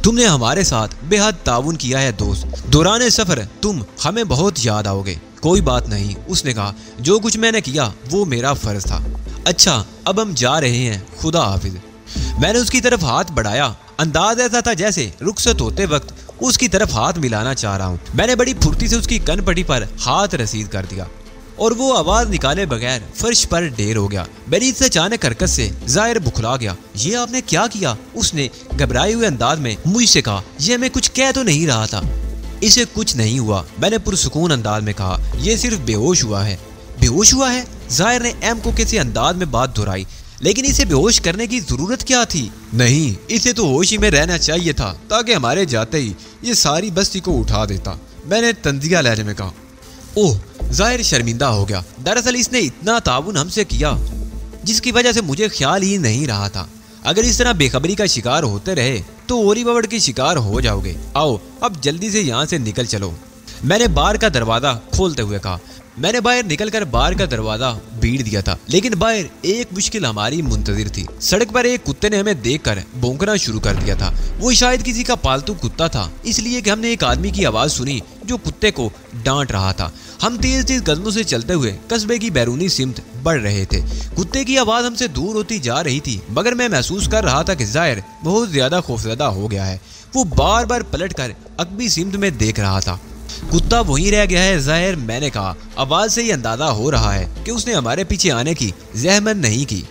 तुमने हमारे साथ बेहद ताउन किया है दोस्त। दौरान सफर तुम हमें बहुत याद आओगे। कोई बात नहीं, उसने कहा, जो कुछ मैंने किया वो मेरा फर्ज था। अच्छा, अब हम जा रहे हैं, खुदा हाफिज। मैंने उसकी तरफ हाथ बढ़ाया। अंदाज ऐसा था जैसे रुखसत होते वक्त उसकी तरफ हाथ मिलाना चाह रहा हूँ। मैंने बड़ी फुर्ती से उसकी कनपट्टी पर हाथ रसीद कर दिया और वो आवाज निकाले बगैर फर्श पर ढेर हो गया। मेरी इस अचानक हरकत से जाहिर बुखला गया। ये आपने क्या किया? उसने घबराए हुए अंदाज में मुझसे कहा। यह मैं कुछ कह तो नहीं रहा था। इसे कुछ नहीं हुआ, मैंने पुरसुकून अंदाज में कहा। यह सिर्फ बेहोश हुआ है। बेहोश हुआ है? जाहिर ने एम को किसी अंदाज में बात दोहराई। लेकिन इसे बेहोश करने की जरूरत क्या थी? नहीं, इसे तो होश ही में रहना चाहिए था ताकि हमारे जाते ही ये सारी बस्ती को उठा देता, मैंने तंजिया लहजे में कहा। ओह, जाहिर शर्मिंदा हो गया। दरअसल इसने इतना ताउन हमसे किया जिसकी वजह से मुझे ख्याल ही नहीं रहा था। अगर इस तरह बेखबरी का शिकार होते रहे तो ओली बवड़ के शिकार हो जाओगे। आओ अब जल्दी से यहाँ से निकल चलो, मैंने बार का दरवाजा खोलते हुए कहा। मैंने बाहर निकलकर बार का दरवाजा भीड़ दिया था, लेकिन बाहर एक मुश्किल हमारी मुंतजिर थी। सड़क पर एक कुत्ते ने हमें देखकर भौंकना शुरू कर दिया था। वो शायद किसी का पालतू कुत्ता था, इसलिए कि हमने एक आदमी की आवाज सुनी जो कुत्ते को डांट रहा था। हम तेज तेज कदमों से चलते हुए कस्बे की बैरूनी सिमत बढ़ रहे थे। कुत्ते की आवाज हमसे दूर होती जा रही थी, मगर मैं महसूस कर रहा था कि जाहिर बहुत ज्यादा खौफजदा हो गया है। वो बार बार पलट कर अकबी सिमत में देख रहा था। कुत्ता वहीं रह गया है जाहिर, मैंने कहा। आवाज से ही अंदाजा हो रहा है कि उसने हमारे पीछे आने की जहमत नहीं की।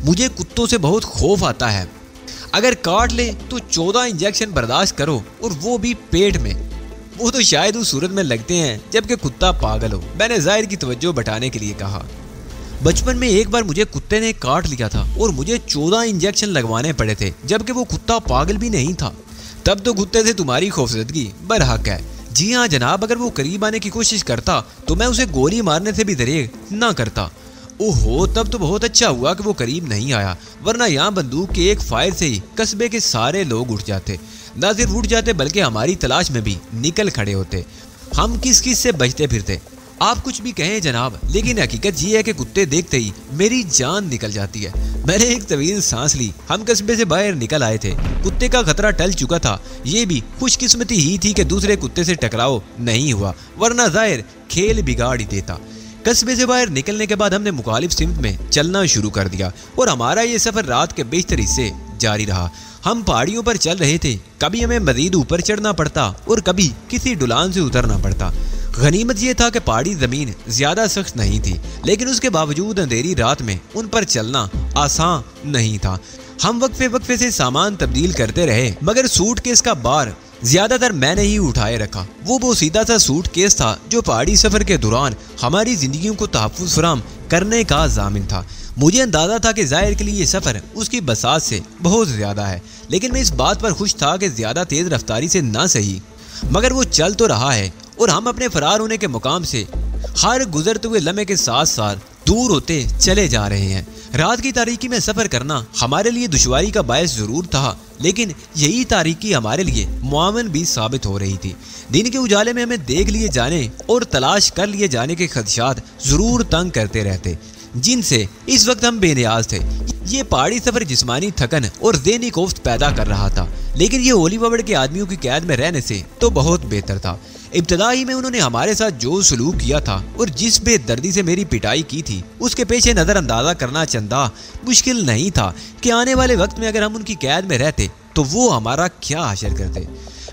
मुझे कुत्तों से बहुत खौफ आता है। अगर काट ले तो 14 इंजेक्शन बर्दाश्त करो, और वो भी पेट में। वो तो शायद उस सूरत में लगते हैं जबकि कुत्ता पागल हो, मैंने जाहिर की तवज्जो बटाने के लिए कहा। बचपन में एक बार मुझे कुत्ते ने काट लिया था और मुझे 14 इंजेक्शन लगवाने पड़े थे, जबकि वो कुत्ता पागल भी नहीं था। तब तो कुत्ते से तुम्हारी खौफजदगी बरहक है। जी हाँ जनाब, अगर वो करीब आने की कोशिश करता तो मैं उसे गोली मारने से भी दरेग ना करता। ओहो, तब तो बहुत अच्छा हुआ कि वो करीब नहीं आया, वरना यहाँ बंदूक के एक फायर से ही कस्बे के सारे लोग उठ जाते। न सिर्फ उठ जाते बल्कि हमारी तलाश में भी निकल खड़े होते। हम किस किस से बचते फिरते। आप कुछ भी कहें जनाब, लेकिन हकीकत ये है कि कुत्ते देखते ही मेरी जान निकल जाती है। मैंने एक तवील सांस ली। हम कस्बे से बाहर निकल आए थे। कुत्ते का खतरा टल चुका था। ये भी खुशकिस्मती ही थी कि दूसरे कुत्ते से टकराव नहीं हुआ, वरना जाहिर खेल बिगाड़ ही देता। कस्बे से बाहर निकलने के बाद हमने मुखालिफ सिमत में चलना शुरू कर दिया और हमारा ये सफर रात के बेशतर हिस्से जारी रहा। हम पहाड़ियों पर चल रहे थे। कभी हमें मजीद ऊपर चढ़ना पड़ता और कभी किसी ढुलान से उतरना पड़ता। गनीमत यह था कि पहाड़ी जमीन ज्यादा सख्त नहीं थी, लेकिन उसके बावजूद अंधेरी रात में उन पर चलना आसान नहीं था। हम वक्फे वक्फे से सामान तब्दील करते रहे, मगर सूटकेस का बार ज्यादातर मैंने ही उठाए रखा। वो सीधा सा सूटकेस था जो पहाड़ी सफर के दौरान हमारी जिंदगियों को तहफ्फुज़ फराहम करने का जामिन था। मुझे अंदाजा था कि जाहिर के लिए ये सफर उसकी बसात से बहुत ज्यादा है, लेकिन मैं इस बात पर खुश था कि ज्यादा तेज रफ्तारी से ना सही, मगर वो चल तो रहा है और हम अपने फरार होने के मुकाम से हर गुजरते हुए लम्हे के साथ साथ दूर होते चले जा रहे हैं। रात की तारीकी में सफर करना हमारे लिए दुश्वारी का बायस जरूर था, लेकिन यही तारीकी हमारे लिए मुआवन भी साबित हो रही थी। दिन के उजाले में हमें देख लिए जाने और तलाश कर लिए जाने के खदशात जरूर तंग करते रहते, जिनसे इस वक्त हम बेनियाज थे। ये पहाड़ी सफर जिस्मानी थकन और ज़हनी कोफ्त पैदा कर रहा था, लेकिन ये ओली बवड़ के आदमियों की कैद में रहने से तो बहुत बेहतर था। इब्तदाई में उन्होंने हमारे साथ जो सलूक किया था और जिस बेदर्दी से मेरी पिटाई की थी, उसके पेशे नज़र अंदाजा करना चंदा मुश्किल नहीं था कि आने वाले वक्त में अगर हम उनकी कैद में रहते तो वो हमारा क्या हासिल करते।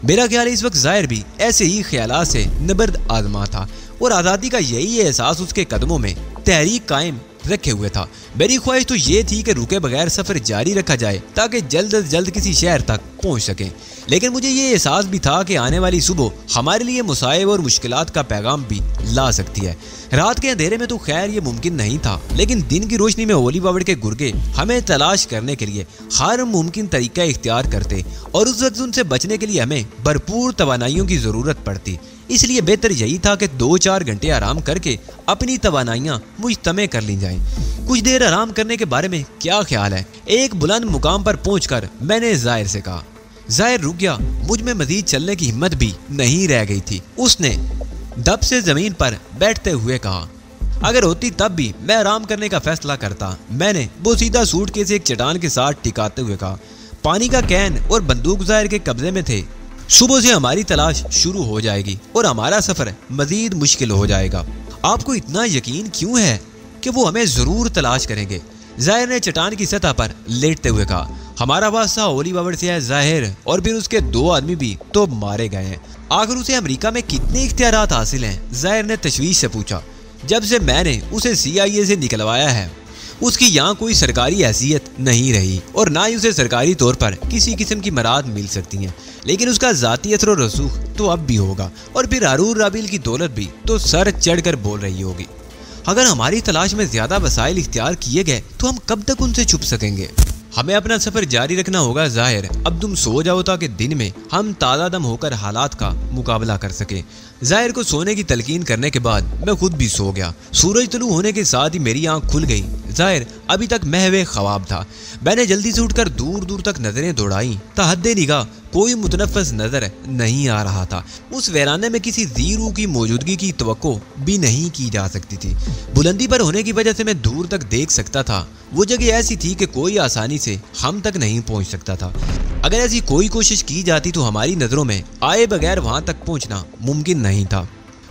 मेरा ख्याल इस वक्त जाहिर भी ऐसे ही ख्यालात से नबर्द आजमा था और आज़ादी का यही एहसास उसके कदमों में तहरीक कायम रखे हुए था। मेरी ख्वाहिश तो ये थी कि रुके बगैर सफर जारी रखा जाए ताकि जल्द अज जल्द किसी शहर तक पहुंच सकें, लेकिन मुझे ये एहसास भी था कि आने वाली सुबह हमारे लिए मुसाइब और मुश्किलात का पैगाम भी ला सकती है। रात के अंधेरे में तो खैर ये मुमकिन नहीं था, लेकिन दिन की रोशनी में ओली बवड़ के गुर्गे हमें तलाश करने के लिए हर मुमकिन तरीका इख्तियार करते और उस वक्त उनसे बचने के लिए हमें भरपूर तवानाइयों की ज़रूरत पड़ती। इसलिए बेहतर यही था कि 2-4 घंटे आराम करके अपनी तवानाइयाँ मुजतमे कर ली जाएं। कुछ देर आराम करने के बारे में क्या ख्याल है? एक बुलंद मुकाम पर पहुंचकर मैंने जाहिर से कहा। जाहिर रुक गया। मुझ में मजीद चलने की हिम्मत भी नहीं रह गई थी। उसने दब से जमीन पर बैठते हुए कहा, अगर होती तब भी मैं आराम करने का फैसला करता। मैंने वो सीधा सूटकेस एक चट्टान के साथ टिकाते हुए कहा, पानी का कैन और बंदूक जाहिर के कब्जे में थे। सुबह से हमारी तलाश शुरू हो जाएगी और हमारा सफर मजीद मुश्किल हो जाएगा। आपको इतना यकीन क्यों है कि वो हमें जरूर तलाश करेंगे? जाहिर ने चट्टान की सतह पर लेटते हुए कहा। हमारा वास्ता ओली बाबर से है जाहिर, और फिर उसके 2 आदमी भी तो मारे गए हैं। आखिर उसे अमेरिका में कितने इख्तियारात हासिल हैं? जाहिर ने तशवीश से पूछा। जब से मैंने उसे CIA से निकलवाया है उसकी यहाँ कोई सरकारी हैसियत नहीं रही और ना ही उसे सरकारी तौर पर किसी किस्म की मराद मिल सकती हैं, लेकिन उसका जाती असर और रसूख तो अब भी होगा, और फिर हारून राबिल की दौलत भी तो सर चढ़कर बोल रही होगी। अगर हमारी तलाश में ज्यादा वसाइल इख्तियार किए गए तो हम कब तक उनसे छुप सकेंगे? हमें अपना सफर जारी रखना होगा जाहिर। अब तुम सो जाओ ताकि दिन में हम ताज़ा दम होकर हालात का मुकाबला कर सकें। जाहिर को सोने की तलकीन करने के बाद मैं खुद भी सो गया। सूरज तुलू होने के साथ ही मेरी आंख खुल गई। जाहिर अभी तक महवे ख्वाब था। मैंने जल्दी से उठकर दूर दूर तक नजरें दौड़ाई। तहद्दे निगाह कोई मुतनफ़्फ़िस नजर नहीं आ रहा था। उस वीराने में किसी ज़ीरू की मौजूदगी की तवक्को भी नहीं की जा सकती थी। बुलंदी पर होने की वजह से मैं दूर तक देख सकता था। वो जगह ऐसी थी कि कोई आसानी से हम तक नहीं पहुंच सकता था। अगर ऐसी कोई कोशिश की जाती तो हमारी नज़रों में आए बगैर वहां तक पहुंचना मुमकिन नहीं था।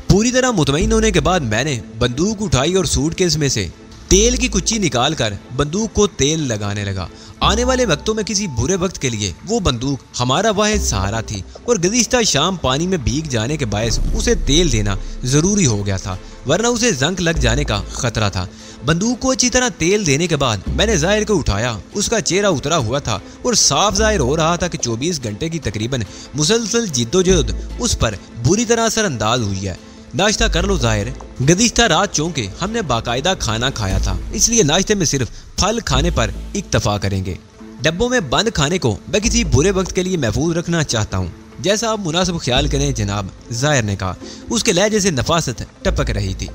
पूरी तरह मुतमईन होने के बाद मैंने बंदूक उठाई और सूटकेस में से तेल की कुच्ची निकालकर बंदूक को तेल लगाने लगा। आने वाले वक्तों में किसी बुरे वक्त के लिए वो बंदूक हमारा वाहिद सहारा थी, और गुज़िश्ता शाम पानी में भीग जाने के बायस उसे तेल देना ज़रूरी हो गया था, वरना उसे जंग लग जाने का खतरा था। बंदूक को अच्छी तरह तेल देने के बाद मैंने जाहिर को उठाया। उसका चेहरा उतरा हुआ था और साफ जाहिर हो रहा था कि 24 घंटे की तकरीबन मुसलसल जिद्दोजहद उस पर बुरी तरह असरअंदाज हुई है। नाश्ता कर लो जाहिर। गुज़िश्ता रात चौंके हमने बाकायदा खाना खाया था, इसलिए नाश्ते में सिर्फ फल खाने पर इक्तफा करेंगे। डब्बों में बंद खाने को मैं किसी बुरे वक्त के लिए महफूज रखना चाहता हूँ। जैसा आप मुनासिब ख्याल करें जनाब, जाहिर ने कहा। उसके लहजे से नफासत टपक रही थी।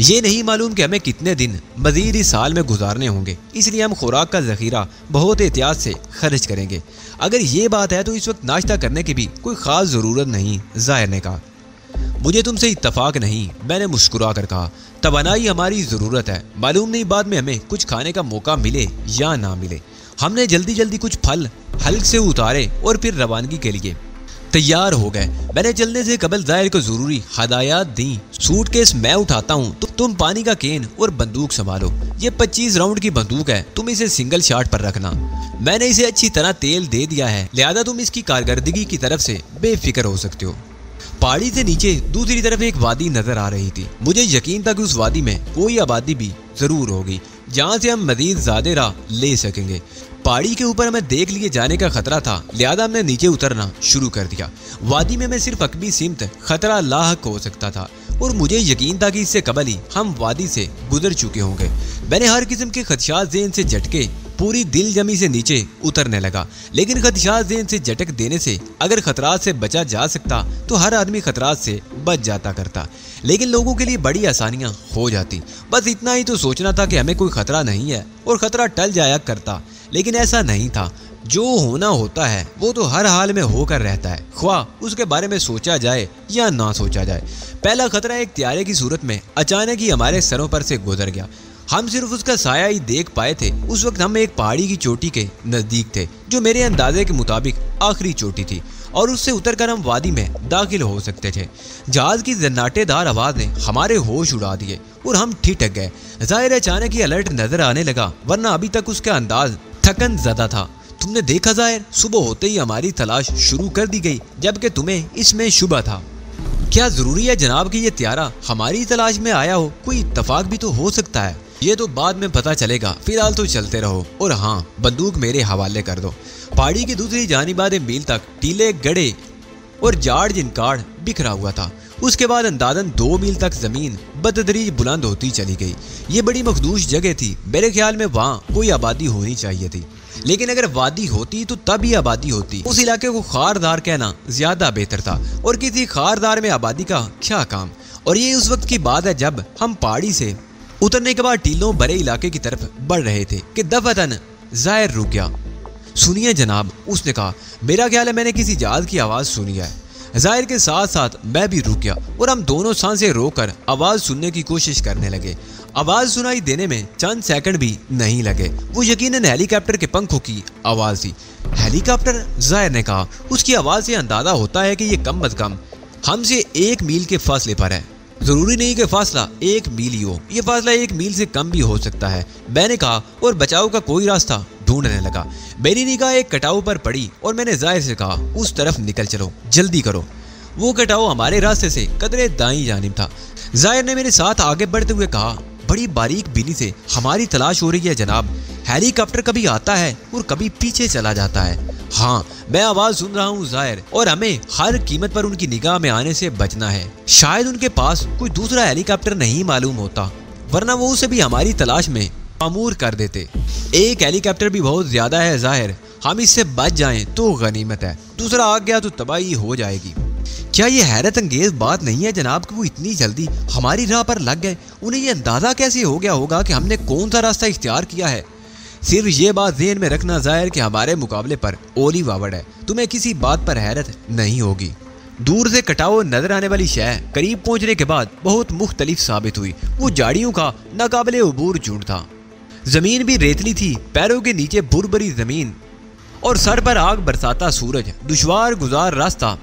ये नहीं मालूम कि हमें कितने दिन मजीद इस साल में गुजारने होंगे, इसलिए हम खुराक का ज़ख़ीरा बहुत एहतियात से खर्च करेंगे। अगर ये बात है तो इस वक्त नाश्ता करने की भी कोई ख़ास ज़रूरत नहीं, जाहिर ने कहा। मुझे तुमसे इत्तफाक नहीं, मैंने मुस्कुरा कर कहा। तवानाई हमारी ज़रूरत है, मालूम नहीं बाद में हमें कुछ खाने का मौका मिले या ना मिले। हमने जल्दी जल्दी कुछ फल हल्क से उतारे और फिर रवानगी के लिए तैयार हो गए। मैंने चलने से कबल जाहिर को ज़रूरी हदायत दी। सूटकेस मैं उठाता हूँ तो तुम पानी का केन और बंदूक संभालो। ये 25 राउंड की बंदूक है, तुम इसे सिंगल शॉट पर रखना। मैंने इसे अच्छी तरह तेल दे दिया है, लिहाजा तुम इसकी कारकर्दगी की तरफ से बेफिक्र हो सकते हो। पहाड़ी से नीचे दूसरी तरफ एक वादी नजर आ रही थी। मुझे यकीन था कि उस वादी में कोई आबादी भी जरूर होगी जहाँ से हम मजीद ज़्यादा राह ले सकेंगे। पहाड़ी के ऊपर हमें देख लिए जाने का खतरा था, लिहाजा हमने नीचे उतरना शुरू कर दिया। वादी में मैं सिर्फ अकबी सिमत खतरा लाहक हो सकता था और मुझे यकीन था कि इससे कबल ही हम वादी से गुजर चुके होंगे। मैंने हर किस्म के खदशात ज़हन से झटके पूरी दिल जमी से नीचे उतरने लगा, लेकिन खदशात ज़हन से झटक देने से अगर खतरात से बचा जा सकता तो हर आदमी खतरात से बच जाता करता, लेकिन लोगों के लिए बड़ी आसानियां हो जाती। बस इतना ही तो सोचना था कि हमें कोई खतरा नहीं है और खतरा टल जाया करता, लेकिन ऐसा नहीं था। जो होना होता है वो तो हर हाल में होकर रहता है, ख्वाह उसके बारे में सोचा जाए या ना सोचा जाए। पहला खतरा एक त्यारे की सूरत में अचानक ही हमारे सरों पर से गुजर गया। हम सिर्फ उसका साया ही देख पाए थे। उस वक्त हम एक पहाड़ी की चोटी के नज़दीक थे, जो मेरे अंदाजे के मुताबिक आखिरी चोटी थी, और उससे उतरकर हम वादी में दाखिल हो सकते थे। जहाज की जन्नाटेदार आवाज़ ने हमारे होश उड़ा दिए और हम ठिठक गए। जाहिर अचानक ही अलर्ट नजर आने लगा, वरना अभी तक उसका अंदाज थकन ज़दा था। तुमने देखा जाहिर, सुबह होते ही हमारी तलाश शुरू कर दी गई, जबकि तुम्हें इसमें शुबा था। क्या ज़रूरी है जनाब कि यह त्यारा हमारी तलाश में आया हो? कोई इत्तफाक भी तो हो सकता है, ये तो बाद में पता चलेगा। फिलहाल तो चलते रहो, और हाँ, बंदूक मेरे हवाले कर दो। पहाड़ी की दूसरी जानिब आधे मील तक टीले गड़े और जाड़ जिनकाड़ बिखरा हुआ था। उसके बाद अंदाजन 2 मील तक जमीन बतदरीज बुलंद होती चली गई। ये बड़ी मखदूश जगह थी। मेरे ख्याल में वहाँ कोई आबादी होनी चाहिए थी, लेकिन अगर वादी होती तो तब ही आबादी होती। उस इलाके को खारदार कहना ज्यादा बेहतर था, और किसी खारदार में आबादी का क्या काम। और ये उस वक्त की बात है जब हम पहाड़ी से उतरने के बाद टीलों भरे इलाके की तरफ बढ़ रहे थे कि दफअतन जाहिर रुक गया। सुनिए जनाब, उसने कहा। मेरा ख्याल है मैंने किसी जहाज की आवाज़ सुनी है। जाहिर के साथ साथ मैं भी रुक गया और हम दोनों सांसें रोककर आवाज़ सुनने की कोशिश करने लगे। आवाज सुनाई देने में चंद सेकंड भी नहीं लगे। वो यकीनन हेलीकॉप्टर के पंखों की आवाज थी। हेलीकॉप्टर? जाहिर ने कहा। उसकी आवाज से अंदाजा होता है कि ये कम अज कम हमसे 1 मील के फासले पर है। जरूरी नहीं कि फासला 1 मील ही हो, ये फासला 1 मील से कम भी हो सकता है, मैंने कहा और बचाव का कोई रास्ता ढूंढने लगा। मेरी निगाह एक कटाव पर पड़ी और मैंने जाहिर से कहा, उस तरफ निकल चलो, जल्दी करो। वो कटाव हमारे रास्ते से कदरे दाईं जानिब था। जाहिर ने मेरे साथ आगे बढ़ते हुए कहा, बड़ी बारीक बीनी से हमारी तलाश हो रही है जनाब। हेलीकॉप्टर कभी आता है और कभी पीछे चला जाता है। हाँ, मैं आवाज सुन रहा हूँ जाहिर, और हमें हर कीमत पर उनकी निगाह में आने से बचना है। शायद उनके पास कोई दूसरा हेलीकॉप्टर नहीं मालूम होता, वरना वो उसे भी हमारी तलाश में मामूर कर देते। एक हेलीकॉप्टर भी बहुत ज्यादा है जाहिर, हम इससे बच जाएं तो गनीमत है, दूसरा आ गया तो तबाही हो जाएगी। क्या ये हैरत अंगेज बात नहीं है जनाब कि वो इतनी जल्दी हमारी राह पर लग गए? उन्हें ये अंदाजा कैसे हो गया होगा कि हमने कौन सा रास्ता इख्तियार किया है? सिर्फ ये बात ज़हन में रखना जाहिर कि हमारे मुकाबले पर ओली वावड़ है, तुम्हें किसी बात पर हैरत नहीं होगी। दूर से कटाओ नजर आने वाली शय करीब पहुंचने के बाद बहुत मुख्तलिफ साबित हुई। वो झाड़ियों का नाकाबिले उबूर झुंड था। जमीन भी रेतली थी, पैरों के नीचे बुरबरी जमीन और सर पर आग बरसाता सूरज, दुश्वार गुजार रास्ता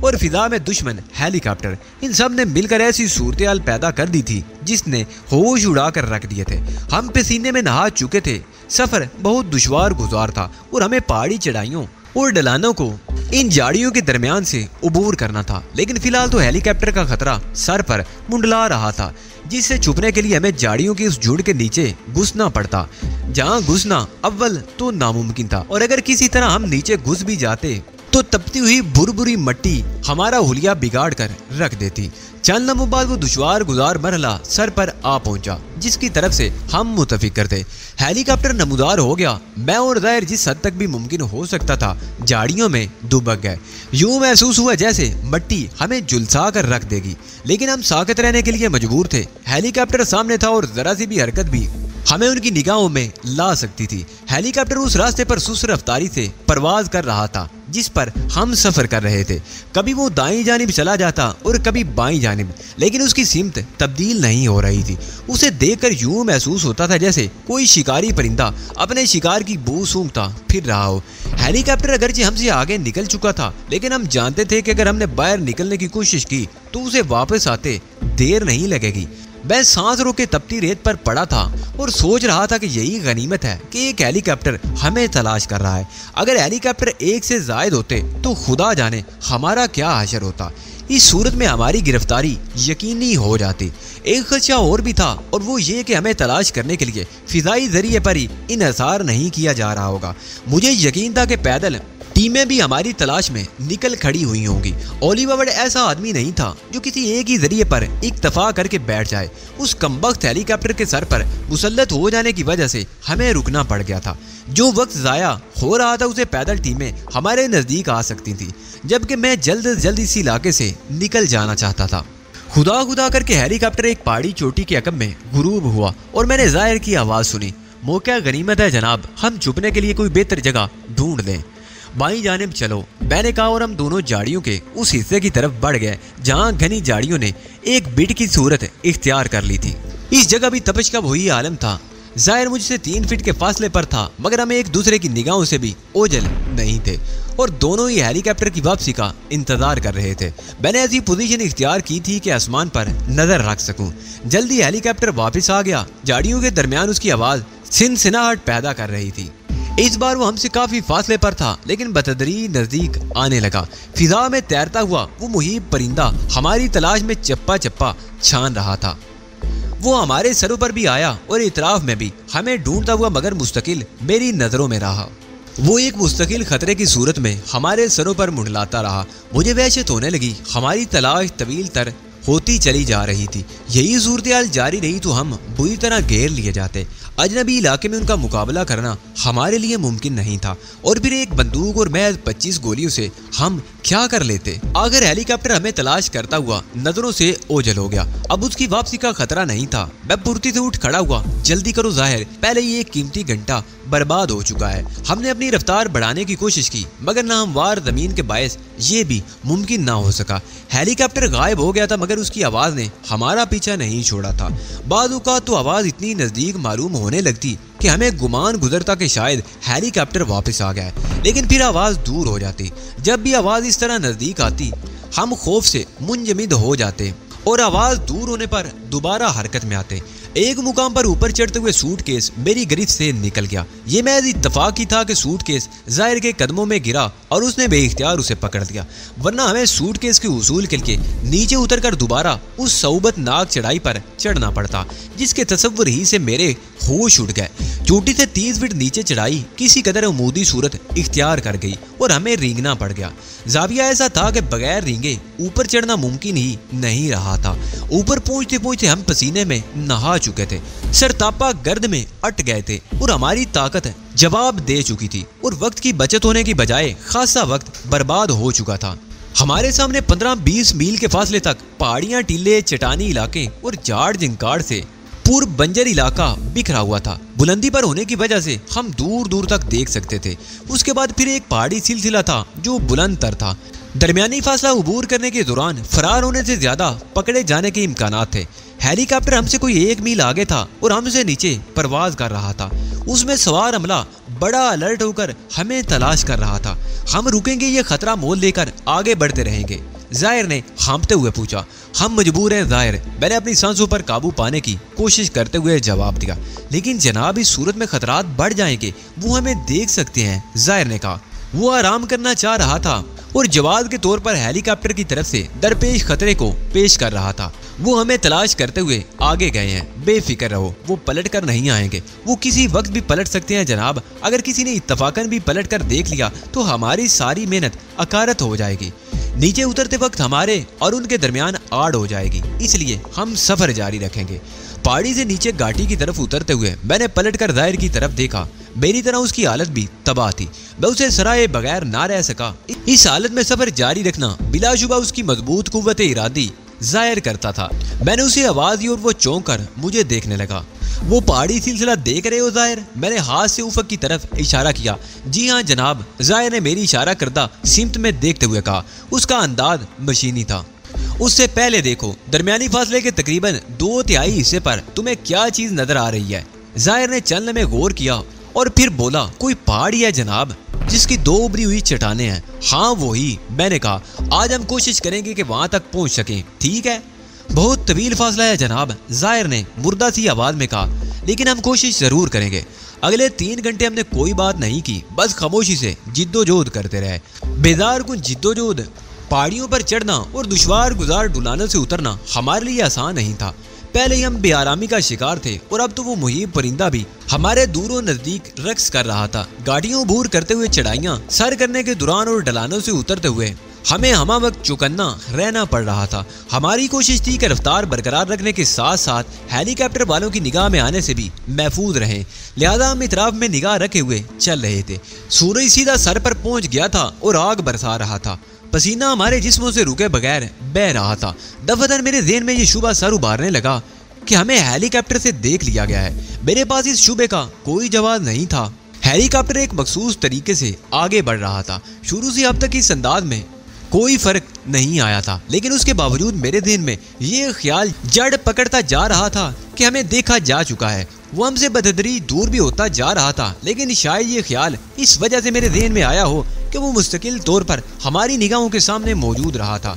और फिजा में दुश्मन हेलीकॉप्टर, इन सब ने मिलकर ऐसी सूरत पैदा कर दी थी जिसने होश उड़ा कर रख दिए थे। हम पसीने में नहा चुके थे। सफर बहुत दुश्वार गुजार था और हमें पहाड़ी चढ़ाइयों और ढलानों को इन झाड़ियों के दरमियान से उबूर करना था। लेकिन फिलहाल तो हेलीकॉप्टर का खतरा सर पर मुंडला रहा था, जिससे छुपने के लिए हमें झाड़ियों के उस झुंड के नीचे घुसना पड़ता, जहां घुसना अव्वल तो नामुमकिन था, और अगर किसी तरह हम नीचे घुस भी जाते तो तपती हुई बुरबुरी मट्टी हमारा हुलिया बिगाड़ कर रख देती। चंद लम्हों बाद वो दुश्वार गुजार मरहला सर पर आ पहुंचा, जिसकी तरफ से हम मुतफिकर थे। हेलीकॉप्टर नमूदार हो गया। मैं और जाहिर जिस हद तक भी मुमकिन हो सकता था झाड़ियों में दुबक गए। यूं महसूस हुआ जैसे मट्टी हमें झुलसा कर रख देगी, लेकिन हम साकित रहने के लिए मजबूर थे। हेलीकॉप्टर सामने था और जरा सी भी हरकत भी हमें उनकी निगाहों में ला सकती थी। हेलीकॉप्टर उस रास्ते पर सुस्त रफ्तारी से परवाज कर रहा था जिस पर हम सफर कर रहे थे। कभी वो दाईं जानिब चला जाता और कभी बाईं जानिब, लेकिन उसकी सिमत तब्दील नहीं हो रही थी। उसे देखकर यूं महसूस होता था जैसे कोई शिकारी परिंदा अपने शिकार की बू सूंघता फिर रहा हो। हेलीकॉप्टर अगरचे हमसे आगे निकल चुका था, लेकिन हम जानते थे कि अगर हमने बाहर निकलने की कोशिश की तो उसे वापस आते देर नहीं लगेगी। मैं सांस रोके तपती रेत पर पड़ा था और सोच रहा था कि यही गनीमत है कि एक हेलीकॉप्टर हमें तलाश कर रहा है। अगर हेलीकॉप्टर एक से जायद होते तो खुदा जाने हमारा क्या हशर होता। इस सूरत में हमारी गिरफ्तारी यकीनी हो जाती। एक खदशा और भी था, और वो ये कि हमें तलाश करने के लिए फिजाई जरिए पर ही इन्हिसार नहीं किया जा रहा होगा। मुझे यकीन था कि पैदल टीमें भी हमारी तलाश में निकल खड़ी हुई होंगी। ओली वावड़ ऐसा आदमी नहीं था जो किसी एक ही जरिए पर इक्तफा करके बैठ जाए। उस कमबख्त हेलीकॉप्टर के सर पर मुसल्लत हो जाने की वजह से हमें रुकना पड़ गया था। जो वक्त जाया हो रहा था उसे पैदल टीमें हमारे नज़दीक आ सकती थी, जबकि मैं जल्द से जल्द इस इलाके से निकल जाना चाहता था। खुदा खुदा करके हेलीकॉप्टर एक पहाड़ी चोटी के अकब में गुरूब हुआ और मैंने जाहिर की आवाज़ सुनी, मौका गनीमत है जनाब, हम छुपने के लिए कोई बेहतर जगह ढूंढ लें। बाईं जानिब चलो, मैंने कहा, और हम दोनों झाड़ियों के उस हिस्से की तरफ बढ़ गए जहां घनी झाड़ियों ने एक बिट की सूरत इख्तियार कर ली थी। इस जगह भी तपश का वही आलम था। जाहिर मुझसे 3 फीट के फासले पर था, मगर हमें एक दूसरे की निगाहों से भी ओझल नहीं थे और दोनों ही हेलीकॉप्टर की वापसी का इंतजार कर रहे थे। मैंने ऐसी पोजीशन इख्तियार की थी कि आसमान पर नजर रख सकूं। जल्दी हेलीकॉप्टर वापस आ गया। झाड़ियों के दरमियान उसकी आवाज सिनसिनाहट पैदा कर रही थी। इस बार वो हमसे काफी फासले पर था, लेकिन बतदरीज नजदीक आने लगा। फिजा में तैरता हुआ वो मुहीब परिंदा हमारी तलाश में चप्पा चप्पा छान रहा था। वो हमारे सरों पर भी आया और इतराफ में भी हमें ढूंढता हुआ मगर मुस्तकिल मेरी नजरों में रहा। वो एक मुस्तकिल खतरे की सूरत में हमारे सरों पर मुंडलाता रहा। मुझे वहशत होने लगी। हमारी तलाश तवील तर होती चली जा रही थी। यही सूरत जारी रही तो हम बुरी तरह घेर लिए जाते। अजनबी इलाके में उनका मुकाबला करना हमारे लिए मुमकिन नहीं था, और फिर एक बंदूक और महज 25 गोलियों से हम क्या कर लेते। आखिर हेलीकॉप्टर हमें तलाश करता हुआ नजरों से ओझल हो गया। अब उसकी वापसी का खतरा नहीं था। मैं फुर्ती से उठ खड़ा हुआ। जल्दी करो जाहिर, पहले ही एक कीमती घंटा बर्बाद हो चुका है। हमने अपनी रफ्तार बढ़ाने की कोशिश की, मगर नाहमवार जमीन के बायस ये भी मुमकिन ना हो सका। हेलीकॉप्टर गायब हो गया था, मगर मगर उसकी आवाज ने हमारा पीछा नहीं छोड़ा था। बाद औक़ात तो आवाज इतनी नजदीक मालूम होने लगती कि हमें गुमान गुजरता कि शायद हेलीकॉप्टर वापस आ गया है, लेकिन फिर आवाज दूर हो जाती। जब भी आवाज इस तरह नजदीक आती हम खौफ से मुंजमद हो जाते और आवाज दूर होने पर दोबारा हरकत में आते। एक मुकाम पर ऊपर चढ़ते हुए सूटकेस मेरी गिरफ्त से निकल गया। ये महज इत्तफाक ही था कि सूटकेस ज़ाहिर के कदमों में गिरा और उसने बेइख्तियार उसे पकड़ लिया, वरना हमें सूटकेस के उसूल के लिए नीचे उतरकर दोबारा उस सौबतनाक चढ़ाई पर चढ़ना पड़ता, जिसके तसव्वुर ही से मेरे होश उड़ गए। चोटी से 30 फीट नीचे चढ़ाई किसी कदर उमूदी सूरत इख्तियार कर गई और हमें रेंगना पड़ गया। जाविया ऐसा था कि बगैर रेंगे ऊपर चढ़ना मुमकिन ही नहीं रहा था। ऊपर पहुंचते पहुंचते हम पसीने में नहा चुके थे, सरतापा गर्द में अट गए थे और हमारी ताकत जवाब दे चुकी थी और वक्त की बचत होने की बजाय खासा वक्त बर्बाद हो चुका था। हमारे सामने 15-20 मील के फासले तक पहाड़ियां, टीले, चटानी इलाके और झाड़ जिंकाड़ से पूर्व बंजर इलाका बिखरा हुआ था। बुलंदी पर होने की वजह से हम दूर दूर तक देख सकते थे। उसके बाद फिर एक पहाड़ी सिलसिला था जो बुलंद तर था। दरमियानी फासला उबूर करने के दौरान फरार होने से ज्यादा पकड़े जाने के इम्कानात थे। हेलीकॉप्टर हमसे कोई 1 मील आगे था और हमसे नीचे परवाज कर रहा था। उसमें सवार अमला बड़ा अलर्ट होकर हमें तलाश कर रहा था। हम रुकेंगे ये खतरा मोल लेकर आगे बढ़ते रहेंगे? ज़ाहिर ने हाँफते हुए पूछा। हम मजबूर हैं ज़ाहिर, मैंने अपनी सांसों पर काबू पाने की कोशिश करते हुए जवाब दिया। लेकिन जनाब इस सूरत में खतरात बढ़ जाएंगे, वो हमें देख सकते हैं, ज़ाहिर ने कहा। वो आराम करना चाह रहा था और जवाब के तौर पर हेलीकॉप्टर की तरफ से दरपेश खतरे को पेश कर रहा था। वो हमें तलाश करते हुए आगे गए हैं, बेफिक्र रहो, वो पलट कर नहीं आएंगे। वो किसी वक्त भी पलट सकते हैं जनाब। अगर किसी ने इत्तफाकन भी पलट कर देख लिया तो हमारी सारी मेहनत अकारत हो जाएगी। नीचे उतरते वक्त हमारे और उनके दरमियान आड़ हो जाएगी, इसलिए हम सफर जारी रखेंगे। पहाड़ी से नीचे घाटी की तरफ उतरते हुए मैंने पलट कर ज़ाहिर की तरफ देखा। मेरी तरह उसकी हालत भी तबाह थी। मैं उसे सराहे बगैर ना रह सका। इस हालत में सफर जारी रखना बिलाशुबा उसकी मजबूत कुव्वत इरादी जाहिर करता था। मैंने उसे आवाज दी और वो चौंक कर मुझे देखने लगा। वो पहाड़ी सिलसिला देख रहे हो ज़ाहिर? मैंने हाथ से उफक की तरफ इशारा किया। जी हाँ जनाब, ज़ाहिर ने मेरी इशारा करदा सिमत में देखते हुए कहा। उसका अंदाज मशीनी था। उससे पहले देखो, दरमियानी फासले के तकरीबन 2/3 हिस्से पर तुम्हें क्या चीज नजर आ रही है? ज़ाहिर ने चलने में गौर किया और फिर बोला, कोई पहाड़ी है जनाब जिसकी 2 उभरी हुई चट्टानें हैं। हाँ वही, मैंने कहा। आज हम कोशिश करेंगे कि वहां तक पहुंच सकें, ठीक है? बहुत तवील फासला है जनाब, ज़ाहिर ने मुर्दा सी आवाज में कहा, लेकिन हम कोशिश जरूर करेंगे। अगले 3 घंटे हमने कोई बात नहीं की, बस खामोशी से जिद्दोजहद करते रहे। बेजार कुछ जिद्दोजहद। पहाड़ियों पर चढ़ना और दुश्वार गुजार ढुलानों से उतरना हमारे लिए आसान नहीं था। पहले ही हम बेआरामी का शिकार थे और अब तो वो मुहीब परिंदा भी हमारे दूरों नजदीक रक्स कर रहा था। गाड़ियों भूर करते हुए चढ़ाइयां सर करने के दौरान और ढलानों से उतरते हुए हमें हमा वक्त चौकन्ना रहना पड़ रहा था। हमारी कोशिश थी कि रफ्तार बरकरार रखने के साथ साथ हेलीकॉप्टर वालों की निगाह में आने से भी महफूज रहें, लिहाजा हम इतराफ में निगाह रखे हुए चल रहे थे। सूरज सीधा सर पर पहुंच गया था और आग बरसा रहा था। पसीना हमारे जिस्मों से रुके बगैर बह रहा था। दफतर मेरे ज़हन में ये शुबा सर उबारने लगा कि हमें हेलीकॉप्टर से देख लिया गया है। मेरे पास इस शुबे का कोई जवाब नहीं था। हेलीकॉप्टर एक मखसूस तरीके से आगे बढ़ रहा था। शुरू से अब तक इस अंदाज में कोई फर्क नहीं आया था, लेकिन उसके बावजूद मेरे ज़हन में ये ख्याल जड़ पकड़ता जा रहा था कि हमें देखा जा चुका है। वो हमसे बदतदरीज दूर भी होता जा रहा था, लेकिन शायद ये ख्याल इस वजह से मेरे ज़हन में आया हो कि वो मुस्तकिल तौर पर हमारी निगाहों के सामने मौजूद रहा था।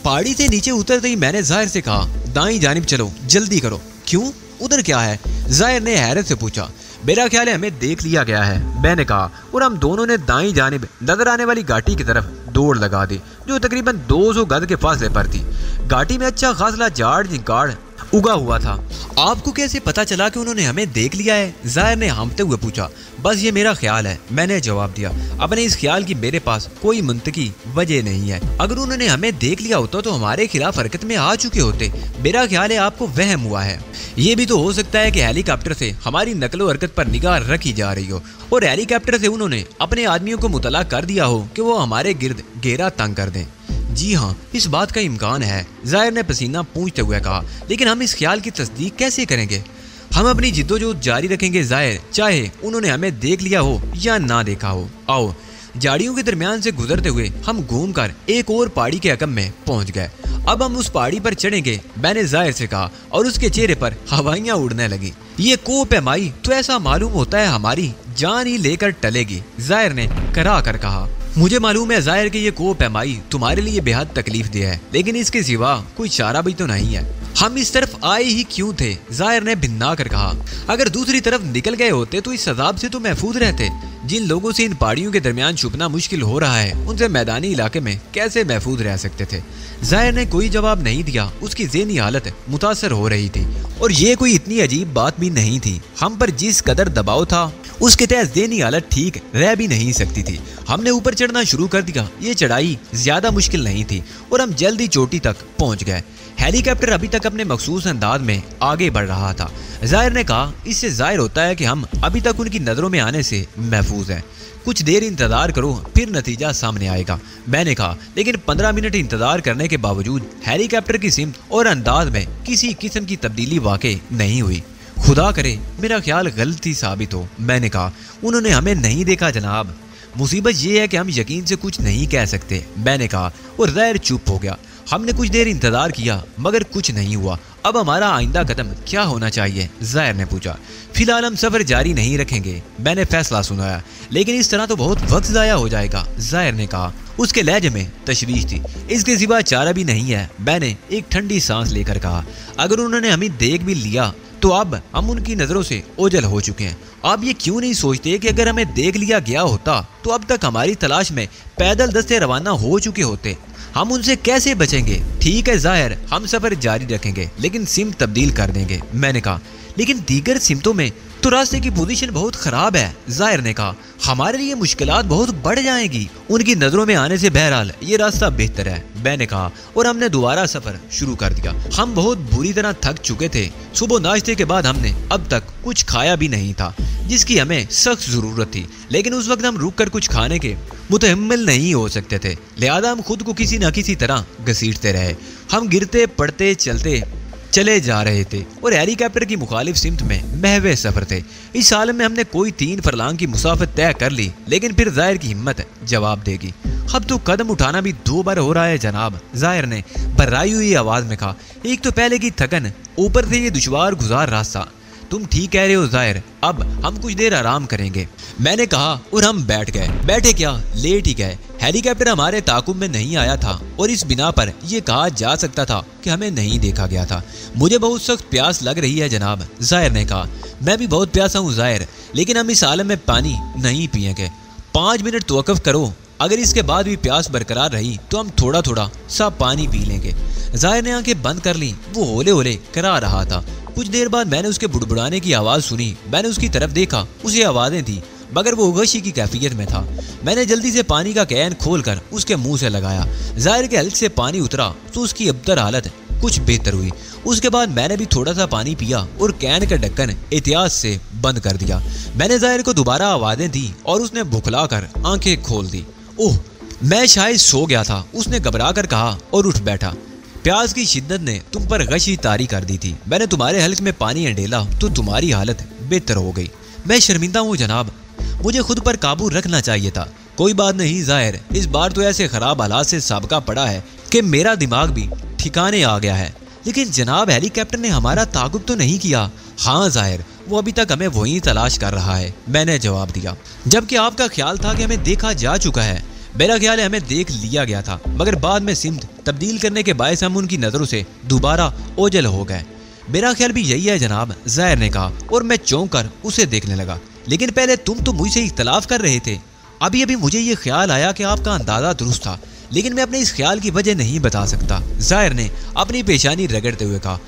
पहाड़ी से नीचे उतरते ही मैंने ज़ाहिर से कहा, दाईं जानिब चलो, जल्दी करो। क्यों, उधर क्या है? ज़ाहिर ने हैरत से पूछा। मेरा ख्याल है हमें देख लिया गया है, मैंने कहा, और हम दोनों ने दाईं जानिब नजर आने वाली घाटी की तरफ दौड़ लगा दी, जो तकरीबन 200 गज के फासले पर थी। घाटी में अच्छा खासा झाड़ जिंकाड़ उगा हुआ था। आपको कैसे पता चला कि उन्होंने हमें देख लिया है? ज़ाहिर ने हाँफते हुए पूछा। बस ये मेरा ख्याल है, मैंने जवाब दिया। अपने इस ख्याल की मेरे पास कोई मुंतकी वजह नहीं है। अगर उन्होंने हमें देख लिया होता तो हमारे खिलाफ हरकत में आ चुके होते। मेरा ख्याल है आपको वहम हुआ है। ये भी तो हो सकता है कि हेलीकॉप्टर से हमारी नकलो हरकत पर निगाह रखी जा रही हो और हेलीकॉप्टर से उन्होंने अपने आदमियों को मुतला कर दिया हो कि वो हमारे गिर्द घेरा तंग कर दें। जी हाँ, इस बात का इम्कान है, ज़ाहिर ने पसीना पूंछते हुए कहा। लेकिन हम इस ख्याल की तस्दीक कैसे करेंगे? हम अपनी जिद्दोजहद जारी रखेंगे ज़ाहिर, चाहे उन्होंने हमें देख लिया हो या ना देखा हो। आओ। झाड़ियों के दरमियान से गुजरते हुए हम घूमकर एक और पहाड़ी के अकम में पहुंच गए। अब हम उस पहाड़ी पर चढ़ेंगे, मैंने जाहिर से कहा और उसके चेहरे पर हवाइयां उड़ने लगी। ये कोप है माई, तो ऐसा मालूम होता है हमारी जान ही लेकर टलेगी, जाहिर ने करा कर कहा। मुझे मालूम है जाहिर कि ये कोप है माई तुम्हारे लिए बेहद तकलीफ दे है, लेकिन इसके सिवा कोई चारा भी तो नहीं है। हम इस तरफ आए ही क्यों थे, जाहिर ने भिन्ना कर कहा। अगर दूसरी तरफ निकल गए होते तो इस अजाब से तो महफूज रहते। जिन लोगों से इन पहाड़ियों के दरमियान छुपना मुश्किल हो रहा है, उनसे मैदानी इलाके में कैसे महफूज रह सकते थे। जाहिर ने कोई जवाब नहीं दिया, उसकी ज़हनी हालत मुतासर हो रही थी और ये कोई इतनी अजीब बात भी नहीं थी। हम पर जिस कदर दबाव था उसके तहत ज़हनी हालत ठीक रह भी नहीं सकती थी। हमने ऊपर चढ़ना शुरू कर दिया। ये चढ़ाई ज्यादा मुश्किल नहीं थी और हम जल्दी चोटी तक पहुंच गए। हेलीकॉप्टर अभी तक अपने मखसूस अंदाज में आगे बढ़ रहा था। जाहिर ने कहा, इससे जाहिर होता है कि हम अभी तक उनकी नज़रों में आने से महफूज हैं। कुछ देर इंतजार करो, फिर नतीजा सामने आएगा, मैंने कहा। लेकिन 15 मिनट इंतजार करने के बावजूद हेलीकॉप्टर की सिमत और अंदाज में किसी किस्म की तब्दीली वाकई नहीं हुई। खुदा करे मेरा ख्याल गलती साबित हो, मैंने कहा। उन्होंने हमें नहीं देखा जनाब। मुसीबत ये है कि हम यकीन से कुछ नहीं कह सकते, मैंने कहा और जाहिर चुप हो गया। हमने कुछ देर इंतजार किया मगर कुछ नहीं हुआ। अब हमारा आइंदा कदम क्या होना चाहिए, जाहिर ने पूछा। फिलहाल हम सफर जारी नहीं रखेंगे, मैंने फैसला सुनाया। लेकिन इस तरह तो बहुत वक्त जाया हो जाएगा, जाहिर ने कहा। उसके लहजे में तशवीश थी। इसके सिवा चारा भी नहीं है, मैंने एक ठंडी सांस लेकर कहा। अगर उन्होंने हमें देख भी लिया तो अब हम उनकी नजरों से ओझल हो चुके हैं। आप ये क्यों नहीं सोचते कि अगर हमें देख लिया गया होता तो अब तक हमारी तलाश में पैदल दस्ते रवाना हो चुके होते। हम उनसे कैसे बचेंगे? ठीक है जाहिर, हम सफर जारी रखेंगे लेकिन सिम तब्दील कर देंगे, मैंने कहा। लेकिन दीगर सिमतों में तो रास्ते की पोजीशन बहुत खराब है, जाहिर ने कहा। हमारे लिए मुश्किलात बहुत बढ़ जाएंगी उनकी नजरों में आने से। बहरहाल ये रास्ता बेहतर है, मैंने कहा और हमने दोबारा सफर शुरू कर दिया। हम बहुत बुरी तरह थक चुके थे। सुबह नाश्ते के बाद हमने अब तक कुछ खाया भी नहीं था जिसकी हमें सख्त जरूरत थी, लेकिन उस वक्त हम रुक कर कुछ खाने के मुतहम्मिल नहीं हो सकते थे। लिहाजा हम खुद को किसी न किसी तरह घसीटते रहे। हम गिरते पड़ते चले जा रहे थे और हेलीकॉप्टर की मुखालिफ सिमत में महवे सफर थे। इस हाल में हमने कोई 3 फरलांग की मुसाफत तय कर ली, लेकिन फिर जाहिर की हिम्मत जवाब देगी। अब तो कदम उठाना भी 2 बार हो रहा है जनाब, जाहिर ने बर्राई हुई आवाज में कहा। एक तो पहले की थकन, ऊपर से ये दुश्वार गुजार रास्ता। तुम ठीक कह रहे हो जाहिर, अब हम कुछ देर आराम करेंगे, मैंने कहा और हम बैठ गए। बैठे क्या, लेट ही गए। हेलीकॉप्टर हमारे ताकुब में नहीं आया था और इस बिना पर यह कहा जा सकता था कि हमें नहीं देखा गया था। मुझे बहुत सख्त प्यास लग रही है जनाब, जाहिर ने कहा। मैं भी बहुत प्यासा हूँ जाहिर, लेकिन हम इस आलम में पानी नहीं पिएंगे। 5 मिनट तवक्कुफ करो, अगर इसके बाद भी प्यास बरकरार रही तो हम थोड़ा थोड़ा सा पानी पी लेंगे। जाहिर ने आंखें बंद कर ली, वो होले होले करा रहा था। कुछ देर बाद मैंने उसके बुड़बुड़ाने की आवाज़ सुनी। मैंने उसकी तरफ देखा, उसे आवाज़ें थी मगर वो गशी की कैफियत में था। मैंने जल्दी से पानी का कैन खोलकर उसके मुंह से लगाया। जाहिर के हल्क से पानी उतरा तो उसकी अबतर हालत कुछ बेहतर हुई। उसके बाद मैंने भी थोड़ा सा पानी पिया और कैन का ढक्कन एहतियात से बंद कर दिया। मैंने जाहिर को दोबारा आवाज़ें दी और उसने बुखला कर आंखें खोल दी। ओह, मैं शायद सो गया था, उसने घबरा कर कहा और उठ बैठा। प्यास की शिद्दत ने तुम पर गशी तारी कर दी थी। मैंने तुम्हारे हल्क में पानी अंडेला तो तुम्हारी हालत बेहतर हो गई। मैं शर्मिंदा हूँ जनाब, मुझे खुद पर काबू रखना चाहिए था। कोई बात नहीं जाहिर, इस बार तो ऐसे खराब हालात से साबका पड़ा है कि मेरा दिमाग भी ठिकाने आ गया है। लेकिन जनाब हेलीकॉप्टर ने हमारा ताकुब तो नहीं किया। हाँ जाहिर, वो अभी तक हमें वहीं तलाश कर रहा है, मैंने जवाब दिया। जबकि आपका ख्याल था कि हमें देखा जा चुका है। मेरा ख्याल है हमें देख लिया गया था, मगर बाद में सिमत तब्दील करने के बायस हम उनकी नज़रों से दोबारा ओझल हो गए। मेरा ख्याल भी यही है जनाब, जाहिर ने कहा और मैं चौंक कर उसे देखने लगा। लेकिन पहले तुम तो मुझसे इख्तलाफ कर रहे थे। अभी अभी मुझे ये ख्याल आया कि आपका अंदाज़ा दुरुस्त था, लेकिन मैं अपने इस ख्याल की वजह नहीं बता सकता, जाहिर ने अपनी पेशानी रगड़ते हुए कहा।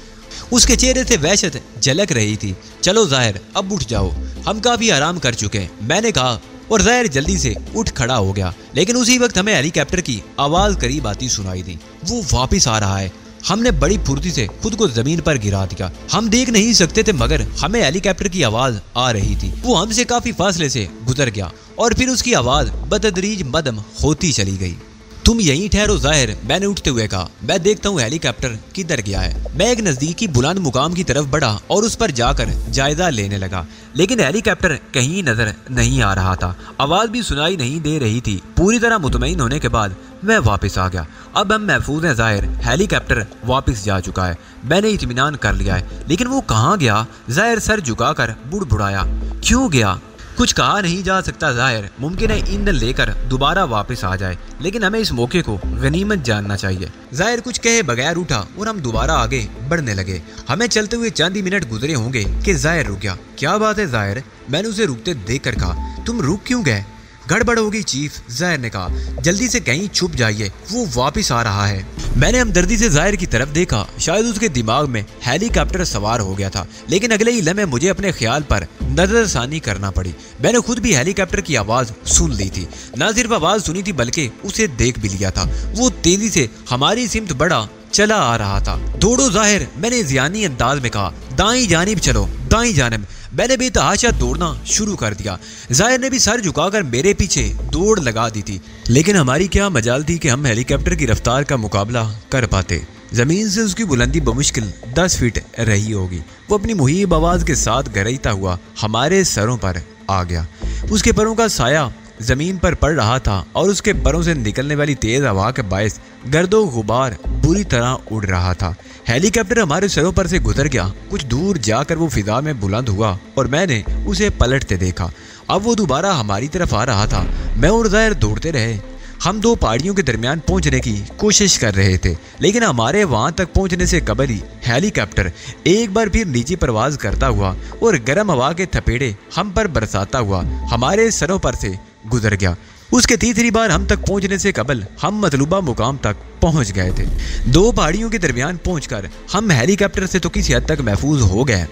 उसके चेहरे से वहशत झलक रही थी। चलो जाहिर, अब उठ जाओ, हम काफ़ी आराम कर चुके हैं, मैंने कहा और जाहिर जल्दी से उठ खड़ा हो गया। लेकिन उसी वक्त हमें हेलीकॉप्टर की आवाज़ करीब आती सुनाई दी। वो वापस आ रहा है। हमने बड़ी फुर्ती से खुद को जमीन पर गिरा दिया। हम देख नहीं सकते थे मगर हमें हेलीकॉप्टर की आवाज़ आ रही थी। वो हमसे काफ़ी फासले से गुजर गया और फिर उसकी आवाज़ बतदरीज मदम होती चली गई। तुम यहीं ठहरो जाहिर, मैंने उठते हुए कहा। मैं देखता हूँ हेलीकॉप्टर किधर गया है। मैं एक नजदीकी बुलंद मुकाम की तरफ बढ़ा और उस पर जाकर जायजा लेने लगा, लेकिन हेलीकॉप्टर कहीं नजर नहीं आ रहा था। आवाज भी सुनाई नहीं दे रही थी। पूरी तरह मुतमईन होने के बाद मैं वापस आ गया। अब हम महफूज हैं जाहिर, हेलीकॉप्टर वापस जा चुका है। मैंने इत्मीनान कर लिया है, लेकिन वो कहाँ गया? जाहिर सर झुकाकर बुड़बुड़ाया। क्यों गया? कुछ कहा नहीं जा सकता जाहिर। मुमकिन है ईंधन लेकर दोबारा वापस आ जाए, लेकिन हमें इस मौके को गनीमत जानना चाहिए। जाहिर कुछ कहे बगैर उठा और हम दोबारा आगे बढ़ने लगे। हमें चलते हुए चंद ही मिनट गुजरे होंगे कि जाहिर रुक गया। क्या बात है जाहिर? मैंने उसे रुकते देख कर कहा। तुम रुक क्यों गए? गड़बड़ होगी चीफ, जाहिर ने कहा। जल्दी से कहीं छुप जाइए, वो वापस आ रहा है। मैंने हमदर्दी से जाहिर की तरफ देखा। शायद उसके दिमाग में हेलीकॉप्टर सवार हो गया था, लेकिन अगले ही लम्हे मुझे अपने ख्याल पर नजरसानी करना पड़ी। मैंने खुद भी हेलीकॉप्टर की आवाज सुन ली थी। न सिर्फ आवाज सुनी थी बल्कि उसे देख भी लिया था। वो तेजी से हमारी सिमत बढ़ा चला आ रहा था। दौड़ो जाहिर, मैंने ज़ियानी अंदाज में कहा। दाईं जानिब चलो, दाईं जानिब। मैंने बेतहाशा दौड़ना शुरू कर दिया। जाहिर ने भी सर झुकाकर मेरे पीछे दौड़ लगा दी थी, लेकिन हमारी क्या मजाल थी कि हम हेलीकॉप्टर की रफ्तार का मुकाबला कर पाते। जमीन से उसकी बुलंदी बमुश्किल 10 फीट रही होगी। वो अपनी मुहीब आवाज के साथ गरजता हुआ हमारे सरों पर आ गया। उसके परों का साया जमीन पर पड़ रहा था और उसके परों से निकलने वाली तेज हवा के बायस गर्दो गुबार बुरी तरह उड़ रहा था। हेलीकॉप्टर हमारे सरों पर से गुजर गया। कुछ दूर जाकर वो फिजा में बुलंद हुआ और मैंने उसे पलटते देखा। अब वो दोबारा हमारी तरफ आ रहा था। मैं और जाहिर दौड़ते रहे। हम दो पहाड़ियों के दरमियान पहुंचने की कोशिश कर रहे थे, लेकिन हमारे वहां तक पहुंचने से कबल ही हेलीकॉप्टर एक बार फिर नीचे परवाज करता हुआ और गर्म हवा के थपेड़े हम पर बरसाता हुआ हमारे सरों पर से गुजर गया। उसके तीसरी बार हम तक पहुंचने से कबल हम मतलूबा मुकाम तक पहुंच गए थे। दो पहाड़ियों के दरमियान पहुंचकर हम हेलीकॉप्टर से तो किसी हद तक महफूज हो गए,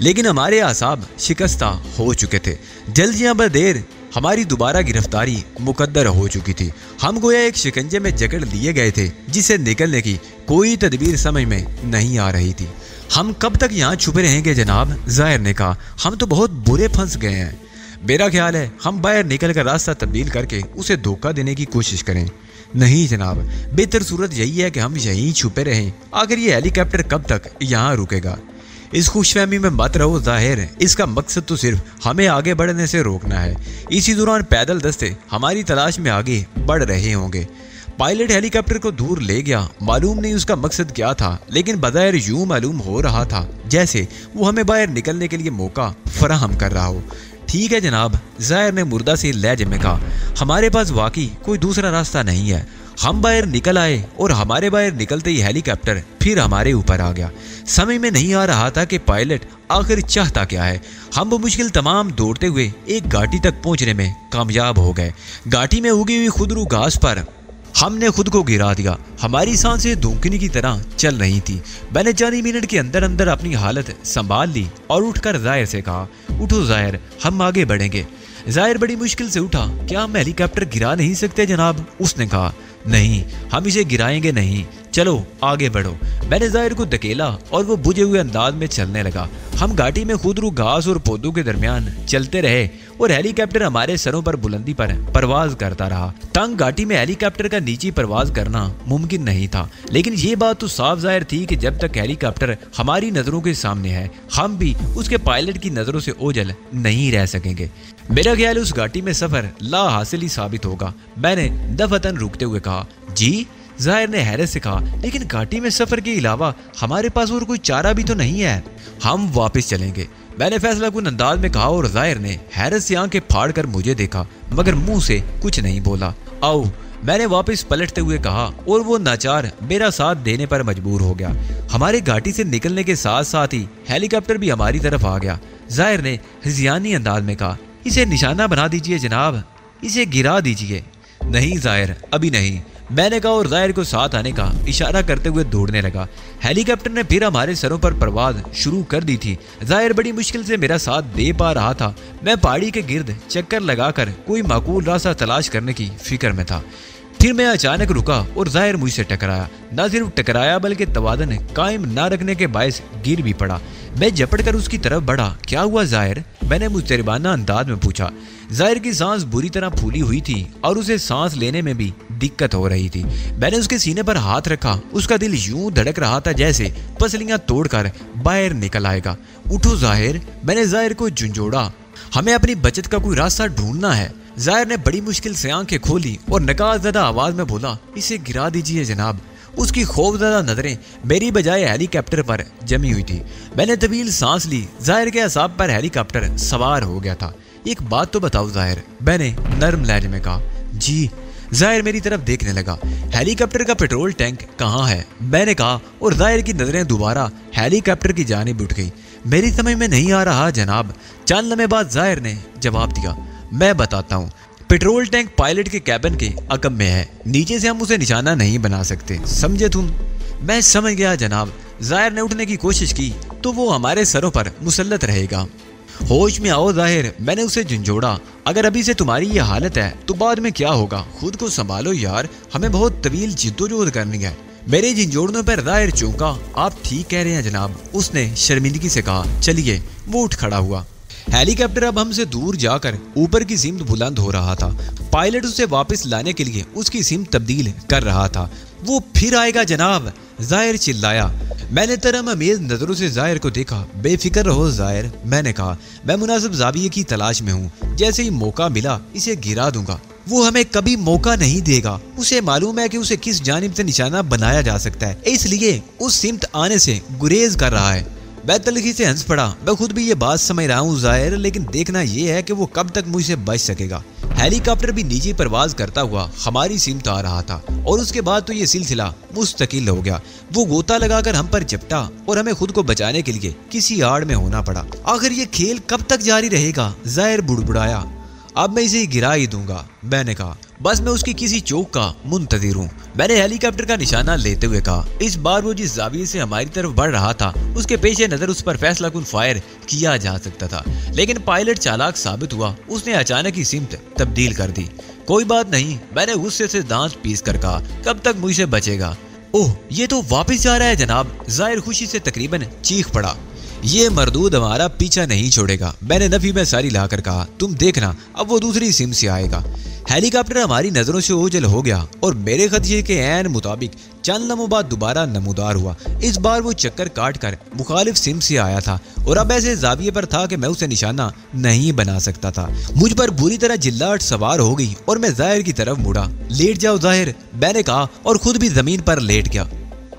लेकिन हमारे आसाब शिकस्ता हो चुके थे। जल्द या बदेर हमारी दोबारा गिरफ्तारी मुकद्दर हो चुकी थी। हम गोया एक शिकंजे में जकड़ लिए गए थे, जिससे निकलने की कोई तदबीर समझ में नहीं आ रही थी। हम कब तक यहाँ छुपे रहेंगे जनाब? जाहिर ने कहा। हम तो बहुत बुरे फंस गए हैं। मेरा ख्याल है हम बाहर निकल कर रास्ता तब्दील करके उसे धोखा देने की कोशिश करें। नहीं जनाब, बेहतर सूरत यही है कि हम यहीं छुपे रहें। आखिर ये हेलीकॉप्टर कब तक यहाँ रुकेगा? इस खुशफहमी में मत रहो जाहिर। इसका मकसद तो सिर्फ हमें आगे बढ़ने से रोकना है। इसी दौरान पैदल दस्ते हमारी तलाश में आगे बढ़ रहे होंगे। पायलट हेलीकॉप्टर को दूर ले गया। मालूम नहीं उसका मकसद क्या था, लेकिन बज़ाहिर यूं मालूम हो रहा था जैसे वो हमें बाहर निकलने के लिए मौका फराहम कर रहा हो। ठीक है जनाब, जाहिर ने मुर्दा से लहजे में कहा। हमारे पास वाकई कोई दूसरा रास्ता नहीं है। हम बाहर निकल आए और हमारे बाहर निकलते ही हेलीकॉप्टर फिर हमारे ऊपर आ गया। समझ में नहीं आ रहा था कि पायलट आखिर चाहता क्या है। हम मुश्किल तमाम दौड़ते हुए एक घाटी तक पहुंचने में कामयाब हो गए। घाटी में उगी हुई खुदरू घास पर हमने खुद को गिरा दिया। हमारी सांसें धूमकनी की तरह चल रही थी। मैंने 4 मिनट के अंदर अंदर अपनी हालत संभाल ली और उठकर जाहिर से कहा, उठो जाहिर, हम आगे बढ़ेंगे। जाहिर बड़ी मुश्किल से उठा। क्या हम हेलीकॉप्टर गिरा नहीं सकते जनाब? उसने कहा। नहीं, हम इसे गिराएंगे नहीं, चलो आगे बढ़ो। मैंने जाहिर को धकेला और वो बुझे हुए अंदाज में चलने लगा। हम घाटी में खुदरू घास और पौधों के दरमियान चलते रहे और हेलीकॉप्टर हमारे सरों पर बुलंदी पर परवाज करता रहा। तंग घाटी में हेलीकॉप्टर का नीचे परवाज करना मुमकिन नहीं था, लेकिन ये बात तो साफ जाहिर थी कि जब तक हेलीकॉप्टर हमारी नजरों के सामने है, हम भी उसके पायलट की नजरों से ओझल नहीं रह सकेंगे। मेरा ख्याल उस घाटी में सफर ला हासिल ही साबित होगा। मैंने दफतन रुकते हुए कहा। जी? जाहिर ने हैरत से कहा। लेकिन घाटी में सफर के अलावा हमारे पास और कोई चारा भी तो नहीं है। हम वापस चलेंगे, मैंने फैसला कुन अंदाज में कहा और जाहिर ने हैरत से आंखें फाड़ कर मुझे देखा, मगर मुंह से कुछ नहीं बोला। आओ, मैंने वापस पलटते हुए कहा और वो नाचार मेरा साथ देने पर मजबूर हो गया। हमारे घाटी से निकलने के साथ साथ ही हेलीकॉप्टर भी हमारी तरफ आ गया। जाहिर ने हिज़ियानी अंदाज में कहा, इसे निशाना बना दीजिए जनाब, इसे गिरा दीजिए। नहीं जाहिर, अभी नहीं, मैंने कहा और जाहिर को साथ आने का इशारा करते हुए दौड़ने लगा। हेलीकॉप्टर ने फिर हमारे सरों पर परवाज शुरू कर दी थी। जाहिर बड़ी मुश्किल से मेरा साथ दे पा रहा था। मैं पहाड़ी के गिर्द चक्कर लगाकर कोई माकूल रास्ता तलाश करने की फिक्र में था। फिर मैं अचानक रुका और जाहिर मुझसे टकराया। न सिर्फ टकराया बल्कि तवादन कायम न रखने के बायस गिर भी पड़ा। मैं झपट कर उसकी तरफ बढ़ा। क्या हुआ जाहिर? मैंने मुस्तरबाना अंदाज में पूछा। जाहिर की सांस बुरी तरह फूली हुई थी और उसे सांस लेने में भी दिक्कत हो रही थी। मैंने उसके सीने पर हाथ रखा। उसका दिल यूं धड़क रहा था जैसे पसलियां तोड़कर बाहर निकल आएगा। उठो जाहिर, मैंने जाहिर को झुंझोड़ा। हमें अपनी बचत का कोई रास्ता ढूंढना है। जाहिर ने बड़ी मुश्किल से आंखें खोली और नकाज़दा आवाज में बोला, इसे गिरा दीजिए जनाब। उसकी खौफजदा नजरें मेरी बजाय हेलीकॉप्टर पर जमी हुई थी। मैंने तवील सांस ली। जाहिर के असाब पर हेलीकॉप्टर सवार हो गया था। एक बात तो बताओ जाहिर, मैंने नर्म लहजे में कहा। जी। जाहिर मेरी तरफ देखने लगा। हेलीकॉप्टर का पेट्रोल टैंक कहाँ है? मैंने कहा और जाहिर की नजरें दोबारा हेलीकॉप्टर की जानिब उठ गई। मेरी समझ में नहीं आ रहा जनाब। चंद लम्हे बाद जाहिर ने जवाब दिया, मैं बताता हूँ। पेट्रोल टैंक पायलट के कैबिन के अकब में है। नीचे से हम उसे निशाना नहीं बना सकते, समझे तुम? मैं समझ गया जनाब। जाहिर ने उठने की कोशिश की तो वो हमारे सरों पर मुसल्लत रहेगा। होश में आओ जाहिर, मैंने उसे झंझोड़ा। अगर अभी से तुम्हारी ये हालत है तो बाद में क्या होगा? खुद को संभालो यार, हमें बहुत तवील जिद्दोजहद करनी है। मेरे झंझोड़ने पर जाहिर चौंका। आप ठीक कह रहे हैं जनाब, उसने शर्मिंदगी से कहा। चलिए। वो उठ खड़ा हुआ। हेलीकॉप्टर अब हमसे दूर जाकर ऊपर की सिमत बुलंद हो रहा था। पायलट उसे वापस लाने के लिए उसकी सिमत तब्दील कर रहा था। वो फिर आएगा जनाब, जाहिर चिल्लाया। मैंने तरह अमेज नजरों से जाहिर को देखा। बेफिक्र रहो जाहिर, मैंने कहा। मैं मुनासिब जाविये की तलाश में हूँ। जैसे ही मौका मिला इसे गिरा दूंगा। वो हमें कभी मौका नहीं देगा। उसे मालूम है कि उसे किस जानिब से निशाना बनाया जा सकता है, इसलिए उस सिमत आने से गुरेज कर रहा है। मैं तलखी से हंस पड़ा। मैं खुद भी ये बात समझ रहा हूँ जाहिर, लेकिन देखना ये है कि वो कब तक मुझसे बच सकेगा। हेलीकॉप्टर भी निजी परवाज करता हुआ हमारी सिमत आ रहा था और उसके बाद तो ये सिलसिला मुस्तकिल हो गया। वो गोता लगाकर हम पर झपटा और हमें खुद को बचाने के लिए किसी आड़ में होना पड़ा। आखिर ये खेल कब तक जारी रहेगा? जाहिर बुड़बुड़ाया। अब मैं इसे गिरा ही दूंगा, मैंने कहा। बस मैं उसकी किसी चौक का मुंतजिर हूँ, मैंने हेलीकॉप्टर का निशाना लेते हुए कहा। इस बार वो जिस जाविये से हमारी तरफ बढ़ रहा था उसके पेशे नजर उस पर फैसला कुन फायर किया जा सकता था, लेकिन पायलट चालाक साबित हुआ। उसने अचानक ही सिमत तब्दील कर दी। कोई बात नहीं, मैंने गुस्से से दांत पीस कर कहा। कब तक मुझसे बचेगा? ओह, ये तो वापस जा रहा है जनाब। जाहिर खुशी से तकरीबन चीख पड़ा। ये मरदूद हमारा पीछा नहीं छोड़ेगा, मैंने नफी में सारी लाकर कहा। तुम देखना, अब वो दूसरी सिम से आएगा। हेलीकॉप्टर हमारी नजरों से ओझल हो गया और मेरे खदशे के ऐन मुताबिक चंद लम्हों बाद दोबारा नमूदार हुआ। इस बार वो चक्कर काट कर मुखालिफ सिम से आया था और अब ऐसे जाविये पर था कि मैं उसे निशाना नहीं बना सकता था। मुझ पर बुरी तरह जिल्लाहट सवार हो गई और मैं जाहिर की तरफ मुड़ा। लेट जाओ जाहिर, मैंने कहा और खुद भी जमीन पर लेट गया।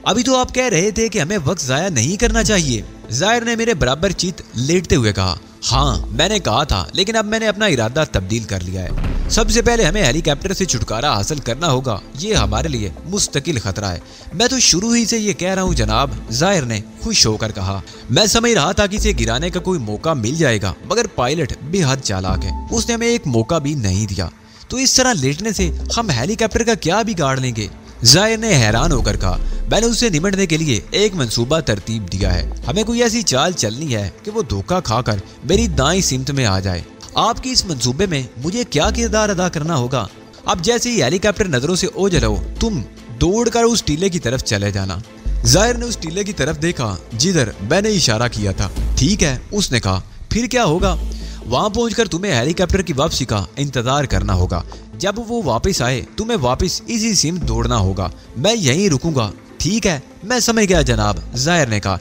अभी तो आप कह रहे थे कि हमें वक्त जाया नहीं करना चाहिए, जाहिर ने मेरे बराबर चित लेटते हुए कहा। हाँ, मैंने कहा था, लेकिन अब मैंने अपना इरादा तब्दील कर लिया है। सबसे पहले हमें हेलीकॉप्टर से छुटकारा हासिल करना होगा। ये हमारे लिए मुस्तकिल खतरा है। मैं तो शुरू ही से ये कह रहा हूँ जनाब, जाहिर ने खुश होकर कहा। मैं समझ रहा था कि इसे गिराने का कोई मौका मिल जाएगा, मगर पायलट बेहद चालाक है। उसने हमें एक मौका भी नहीं दिया। तो इस तरह लेटने से हम हेलीकॉप्टर का क्या बिगाड़ लेंगे? जाहिर ने हैरान होकर कहा। मैंने उसे निमटने के लिए एक मंसूबा तरतीब दिया है। हमें कोई ऐसी चाल चलनी है कि वो धोखा खाकर मेरी दाईं सिमत में आ जाए। आपकी इस मंसूबे में मुझे क्या किरदार अदा करना होगा? अब जैसे ही हेलीकॉप्टर नजरों से ओझल हो, तुम दौड़कर उस टीले की तरफ चले जाना। जाहिर ने उस टीले की तरफ देखा जिधर मैंने इशारा किया था। ठीक है, उसने कहा। फिर क्या होगा? वहां पहुंचकर तुम्हें हेलीकॉप्टर की वापसी का इंतजार करना होगा। जब वो वापस आए तुम्हें वापस इसी सिम दौड़ना होगा। मैं यहीं रुकूंगा। ठीक है, मैं समझ गया जनाब, जाहिर ने कहा।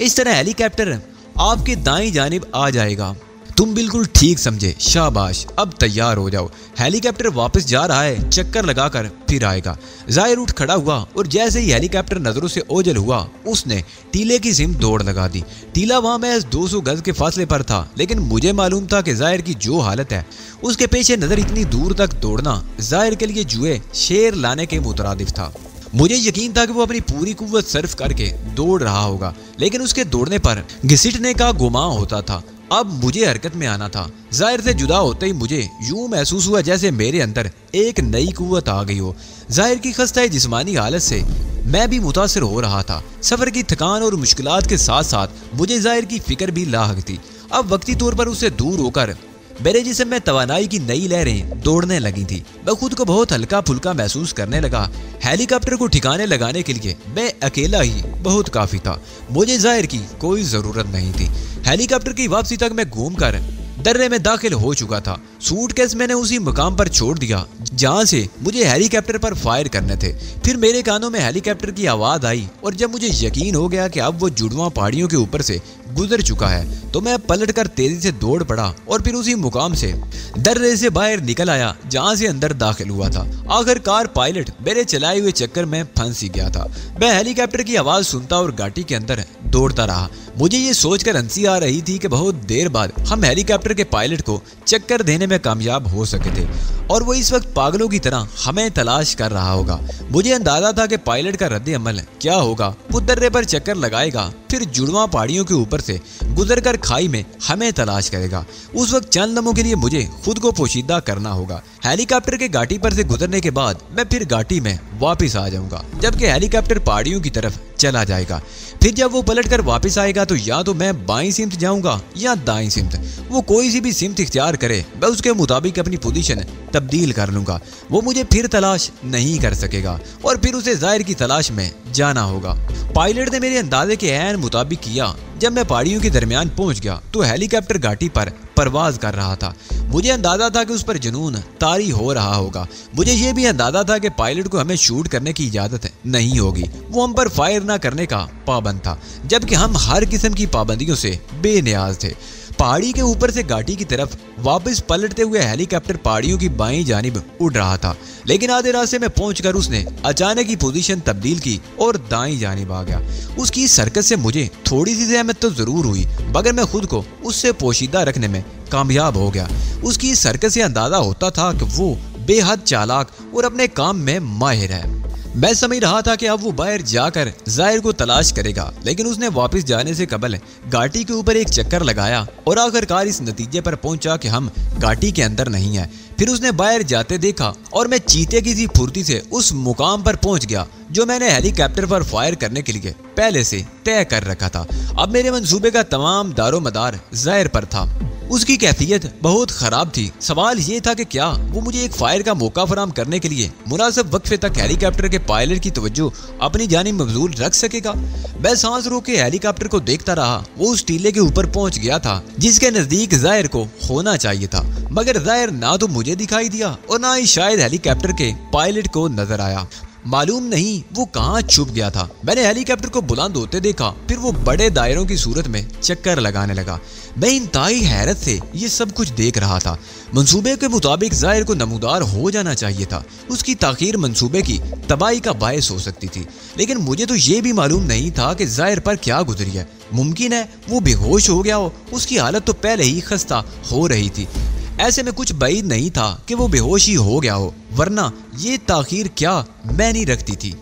इस तरह हेलीकॉप्टर आपके दाईं जानिब आ जाएगा। तुम बिल्कुल ठीक समझे, शाबाश। अब तैयार हो जाओ, हेलीकॉप्टर वापस जा रहा है, चक्कर लगाकर फिर आएगा। जाहिर उठ खड़ा हुआ और जैसे ही हेलीकॉप्टर नजरों से ओझल हुआ उसने टीले की सिम दौड़ लगा दी। टीला वहां महज 200 गज के फासले पर था, लेकिन मुझे मालूम था कि जाहिर की जो हालत है उसके पेशे नजर इतनी दूर तक दौड़ना जाहिर के लिए जुए शेर लाने के मुतरादिफ था। मुझे यकीन था कि वो अपनी पूरी कुव्वत सर्फ करके दौड़ रहा होगा, लेकिन उसके दौड़ने पर घसीटने का गुमान होता था। अब मुझे हरकत में आना था। जाहिर से जुदा होते ही मुझे यूं महसूस हुआ जैसे मेरे अंदर एक नई कुव्वत आ गई हो। जाहिर की खस्ता जिस्मानी हालत से मैं भी मुतासिर हो रहा था। सफर की थकान और मुश्किलात के साथ साथ मुझे जाहिर की फिक्र भी लाहक थी। अब वक्ती तौर पर उससे दूर होकर मेरे जिस्म में तवानाई की नई लहरें दौड़ने लगी थी। मैं खुद को बहुत हल्का फुल्का महसूस करने लगा। हेलीकॉप्टर को ठिकाने लगाने के लिए मैं अकेला ही बहुत काफी था। मुझे जाहिर की कोई जरूरत नहीं थी। हेलीकॉप्टर की वापसी तक मैं घूमकर दर्रे में दाखिल हो चुका था। सूटकेस मैंने उसी मुकाम पर छोड़ दिया जहां से मुझे हेलीकॉप्टर पर फायर करने थे। फिर मेरे कानों में हेलीकॉप्टर की आवाज आई और जब मुझे यकीन हो गया कि अब वो जुड़वा पहाड़ियों के ऊपर से गुजर चुका है तो मैं पलटकर तेजी से दौड़ पड़ा और फिर उसी मुकाम से दर्रे से बाहर निकल आया जहां से अंदर दाखिल हुआ था। आखिरकार पायलट मेरे चलाए हुए चक्कर में फंस ही गया था। मैं हेलीकॉप्टर की आवाज सुनता और घाटी के अंदर दौड़ता रहा। मुझे ये सोचकर हंसी आ रही थी कि बहुत देर बाद हम हेलीकॉप्टर के पायलट को चक्कर देने में कामयाब हो सके थे और वो इस वक्त पागलों की तरह हमें तलाश कर रहा होगा। मुझे अंदाजा था कि पायलट का रद्द अमल क्या होगा। वो दर्रे पर चक्कर लगाएगा, फिर जुड़वा पहाड़ियों के ऊपर से गुजरकर खाई में हमें तलाश करेगा। उस वक्त चंद लम्हों के लिए मुझे खुद को पोशीदा करना होगा। हेलीकॉप्टर के घाटी पर से गुजरने के बाद मैं फिर घाटी में वापस आ जाऊंगा, जबकि हेलीकॉप्टर पहाड़ियों की तरफ चला जाएगा। फिर जब वो पलटकर वापस आएगा तो या तो मैं बाईं सिमत जाऊंगा या दाईं सिमत। वो कोई सी भी सिमत इख्तियार करे, मैं उसके मुताबिक अपनी पोजीशन तब्दील कर लूंगा। वो मुझे फिर तलाश नहीं कर सकेगा और फिर उसे जाहिर की तलाश में जाना होगा। पायलट ने मेरे अंदाजे के ऐन मुताबिक किया। जब मैं पहाड़ियों के दरमियान पहुंच गया तो हेलीकॉप्टर घाटी पर परवाज कर रहा था। मुझे अंदाजा था कि उस पर जुनून तारी हो रहा होगा। मुझे यह भी अंदाजा था कि पायलट को हमें शूट करने की इजाजत नहीं होगी। वो हम पर फायर ना करने का पाबंद था, जबकि हम हर किस्म की पाबंदियों से बेनियाज थे। पहाड़ी के ऊपर से घाटी की तरफ वापस पलटते हुए हेलीकॉप्टर पहाड़ियों की बाईं जानिब उड़ रहा था, लेकिन आधे रास्ते में पहुंचकर उसने अचानक ही पोजीशन तब्दील की और दाईं जानिब आ गया। उसकी इस हरकत से मुझे थोड़ी सी सहमत तो जरूर हुई, मगर मैं खुद को उससे पोशीदा रखने में कामयाब हो गया। उसकी इस हरकत से अंदाजा होता था कि वो बेहद चालाक और अपने काम में माहिर है। मैं समझ रहा था कि अब वो बाहर जाकर जाहिर को तलाश करेगा, लेकिन उसने वापस जाने से कबल घाटी के ऊपर एक चक्कर लगाया और आखिरकार इस नतीजे पर पहुंचा कि हम घाटी के अंदर नहीं है। फिर उसने बाहर जाते देखा और मैं चीते की सी फुर्ती से उस मुकाम पर पहुंच गया जो मैंने हेलीकॉप्टर पर फायर करने के लिए पहले से तय कर रखा था। अब मेरे मंसूबे का तमाम दारोमदार जाहिर पर था। उसकी कैफियत बहुत खराब थी। सवाल ये था कि क्या वो मुझे एक फायर का मौका फराम करने के लिए मुनासिब वक्फे तक हेलीकॉप्टर के पायलट की तवज्जो अपनी जानिब मबजूल रख सकेगा। मैं सांस रोक के हेलीकॉप्टर को देखता रहा। वो उस टीले के ऊपर पहुंच गया था जिसके नजदीक जाहिर को होना चाहिए था, मगर जाहिर ना तो मुझे दिखाई दिया और ना ही शायद हेलीकॉप्टर के पायलट को नजर आया। मालूम नहीं वो कहाँ छुप गया था। मैंने हेलीकॉप्टर को बुलंद होते देखा, फिर वो बड़े दायरों की सूरत में चक्कर लगाने लगा। मैं इंतहाई हैरत से ये सब कुछ देख रहा था। मंसूबे के मुताबिक जाहिर को नमूदार हो जाना चाहिए था। उसकी ताखीर मंसूबे की तबाही का बायस हो सकती थी, लेकिन मुझे तो ये भी मालूम नहीं था कि जाहिर पर क्या गुजरी है। मुमकिन है वो बेहोश हो गया हो। उसकी हालत तो पहले ही खस्ता हो रही थी। ऐसे में कुछ बाइद नहीं था कि वो बेहोश ही हो गया हो, वरना ये ताखीर क्या मैं नहीं रखती थी।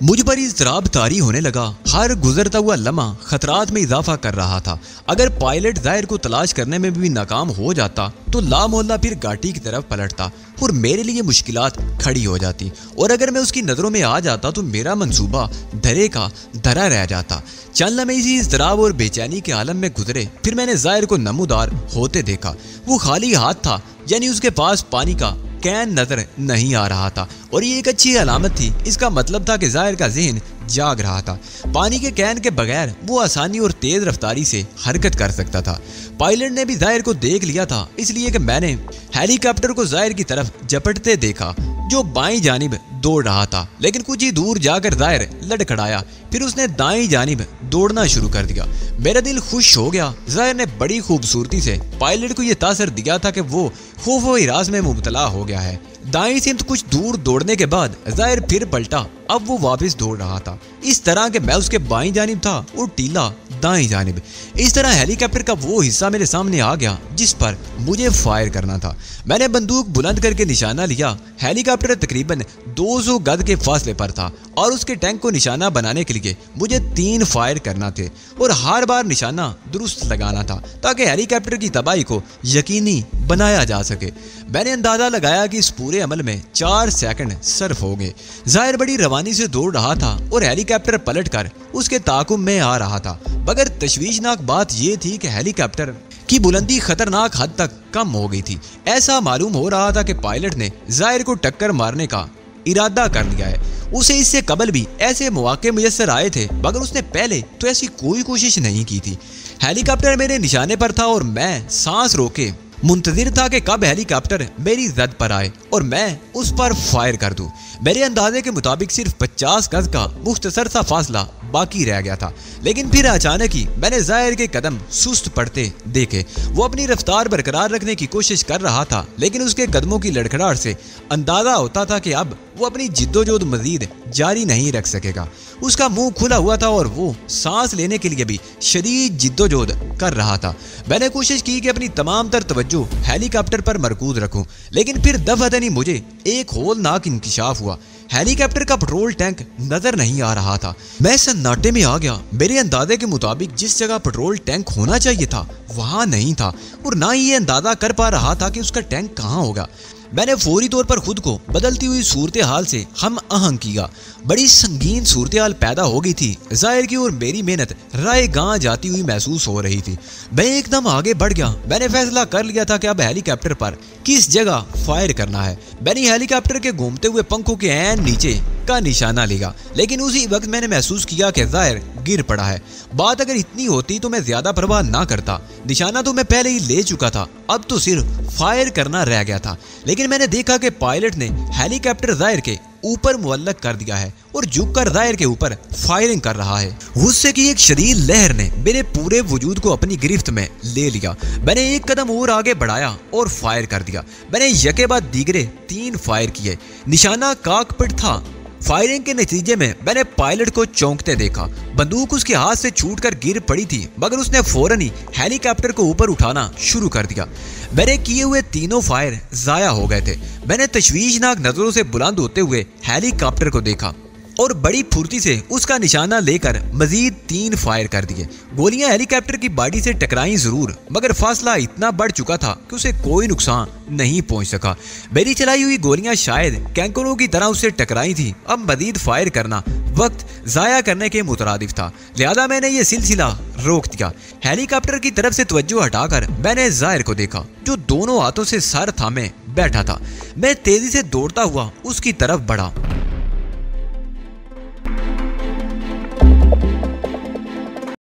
मुझ पर इज़्तिराब तारी होने लगा। हर गुजरता हुआ लम्हा खतरात में इजाफा कर रहा था। अगर पायलट जाहिर को तलाश करने में भी नाकाम हो जाता तो ला मोहल्ला फिर घाटी की तरफ पलटता और मेरे लिए मुश्किलात खड़ी हो जाती, और अगर मैं उसकी नज़रों में आ जाता तो मेरा मंसूबा धरे का धरा रह जाता। चंद लम्हे इसी इज़्तिराब और बेचैनी के आलम में गुजरे। फिर मैंने जाहिर को नमूदार होते देखा। वो खाली हाथ था, यानी उसके पास पानी का कैन नजर नहीं आ रहा था, और ये एक अच्छी अलामत थी। इसका मतलब था कि जाहिर का ज़हन जाग रहा था। पानी के कैन के बगैर वो आसानी और तेज रफ्तारी से हरकत कर सकता था। पायलट ने भी जाहिर को देख लिया था, इसलिए कि मैंने हेलीकॉप्टर को जाहिर की तरफ झपटते देखा जो बाईं जानिब दौड़ रहा था, लेकिन कुछ ही दूर जाकर जाहिर लड़खड़ाया। फिर उसने दाईं जानिब दौड़ना शुरू कर दिया। मेरा दिल खुश हो गया। जाहिर ने बड़ी खूबसूरती से पायलट को यह तासर दिया था कि वो खौफ व हिरास में मुब्तला हो गया है। दाईं सिमत कुछ दूर दौड़ने के बाद जाहिर फिर पलटा। अब वो वापस दौड़ रहा था, इस तरह के मैं उसके बाईं जानिब था और टीला दाईं जानिब। इस तरह हेलीकॉप्टर का वो हिस्सा मेरे सामने आ गया जिस पर मुझे फायर करना था। मैंने बंदूक बुलंद करके निशाना लिया। हेलीकॉप्टर तकरीबन 200 गज के फासले पर था और उसके टैंक को निशाना बनाने के लिए मुझे 3 फायर करना थे और हर बार निशाना दुरुस्त लगाना था ताकि हेलीकॉप्टर की तबाही को यकीनी बनाया जा सके। मैंने अंदाजा लगाया कि इस पूरे अमल में 4 सेकंड सर्फ हो गए। जाहिर बड़ी रवानी से दौड़ रहा था और हेलीकॉप्टर पलटकर उसके ताकुब में आ रहा था, मगर तशवीशनाक बात यह थी कि हेलीकॉप्टर की बुलंदी खतरनाक हद तक कम हो गई थी। ऐसा मालूम हो रहा था कि पायलट ने जाहिर को टक्कर मारने का इरादा कर लिया है। उसे इससे कबल भी ऐसे मौके मुयस्सर आए थे, मगर उसने पहले तो ऐसी कोई कोशिश नहीं की थी। हेलीकॉप्टर मेरे निशाने पर था और मैं सांस रोके मुंतजिर था कि कब हेलीकॉप्टर मेरी जद पर आए और मैं उस पर फायर कर दूं। मेरे अंदाजे के मुताबिक सिर्फ 50 गज का मुख्तसर सा फासला बाकी रह गया था, लेकिन फिर अचानक ही मैंने जाहिर के कदम सुस्त पड़ते देखे। वो अपनी रफ्तार बरकरार रखने की कोशिश कर रहा था, लेकिन उसके कदमों की लड़खड़ाहट से अंदाजा होता था कि अब वो अपनी जिद्दोजहद मजीद जारी नहीं रख सकेगा। उसका मुंह खुला हुआ था और वो सांस लेने के लिए भी शदीद जिद्दोजहद कर रहा था। मैंने कोशिश की कि अपनी तमाम तर तवज्जो हेलीकॉप्टर पर मरकूज रखूं, लेकिन फिर दफअतनी मुझे एक होलनाक इंकिशाफ हुआ। हेलीकॉप्टर का पेट्रोल टैंक नजर नहीं आ रहा था। मैं सन्नाटे में आ गया। मेरे अंदाजे के मुताबिक जिस जगह पेट्रोल टैंक होना चाहिए था वहां नहीं था, और ना ही ये अंदाजा कर पा रहा था कि उसका टैंक कहाँ होगा। मैंने फौरी तौर पर खुद को बदलती हुई सूरत हाल से हम आहंग किया। बड़ी संगीन सूरत हाल पैदा हो गई थी। जाहिर की और मेरी मेहनत राय गांव जाती हुई महसूस हो रही थी। मैं एकदम आगे बढ़ गया। मैंने फैसला कर लिया था कि अब हेलीकॉप्टर पर किस जगह फायर करना है। मैंने हेलीकॉप्टर के घूमते हुए पंखों के ऐन नीचे का निशाना लिया, लेकिन उसी वक्त मैंने महसूस किया कि जाहिर गिर पड़ा है। बात अगर इतनी होती तो मैं ज्यादा परवाह ना करता। निशाना तो मैं पहले ही ले चुका था, अब तो सिर्फ फायर करना रह गया था। लेकिन मैंने देखा कि पायलट ने हेलीकॉप्टर जाहिर के ऊपर मुअल्लक कर दिया है और झुककर जाहिर के ऊपर फायरिंग कर रहा है। गुस्से की एक शदीद लहर ने मेरे पूरे वजूद को अपनी गिरफ्त में ले लिया। मैंने एक कदम और आगे बढ़ाया और फायर कर दिया। मैंने यके बाद दीगरे 3 फायर किए। निशाना कॉकपिट था। फायरिंग के नतीजे में मैंने पायलट को चौंकते देखा। बंदूक उसके हाथ से छूटकर गिर पड़ी थी, मगर उसने फौरन ही हेलीकॉप्टर को ऊपर उठाना शुरू कर दिया। मेरे किए हुए तीनों फायर जाया हो गए थे। मैंने तशवीशनाक नजरों से बुलंद होते हुए हेलीकॉप्टर को देखा और बड़ी फुर्ती से उसका निशाना लेकर मजीद 3 फायर कर दिए। गोलियां हेलीकॉप्टर की बॉडी से टकराई जरूर, मगर फासला इतना बढ़ चुका था कि उसे कोई नुकसान नहीं पहुंच सका। मेरी चलाई हुई गोलियां शायद कैंकरों की तरह उससे टकराई थी। अब मजीद फायर करना वक्त जाया करने के मुतरादिफ था, लिहाजा मैंने ये सिलसिला रोक दिया। हेलीकॉप्टर की तरफ से तवज्जो हटाकर मैंने जाहिर को देखा, जो दोनों हाथों से सर थामे बैठा था। मैं तेजी से दौड़ता हुआ उसकी तरफ बढ़ा।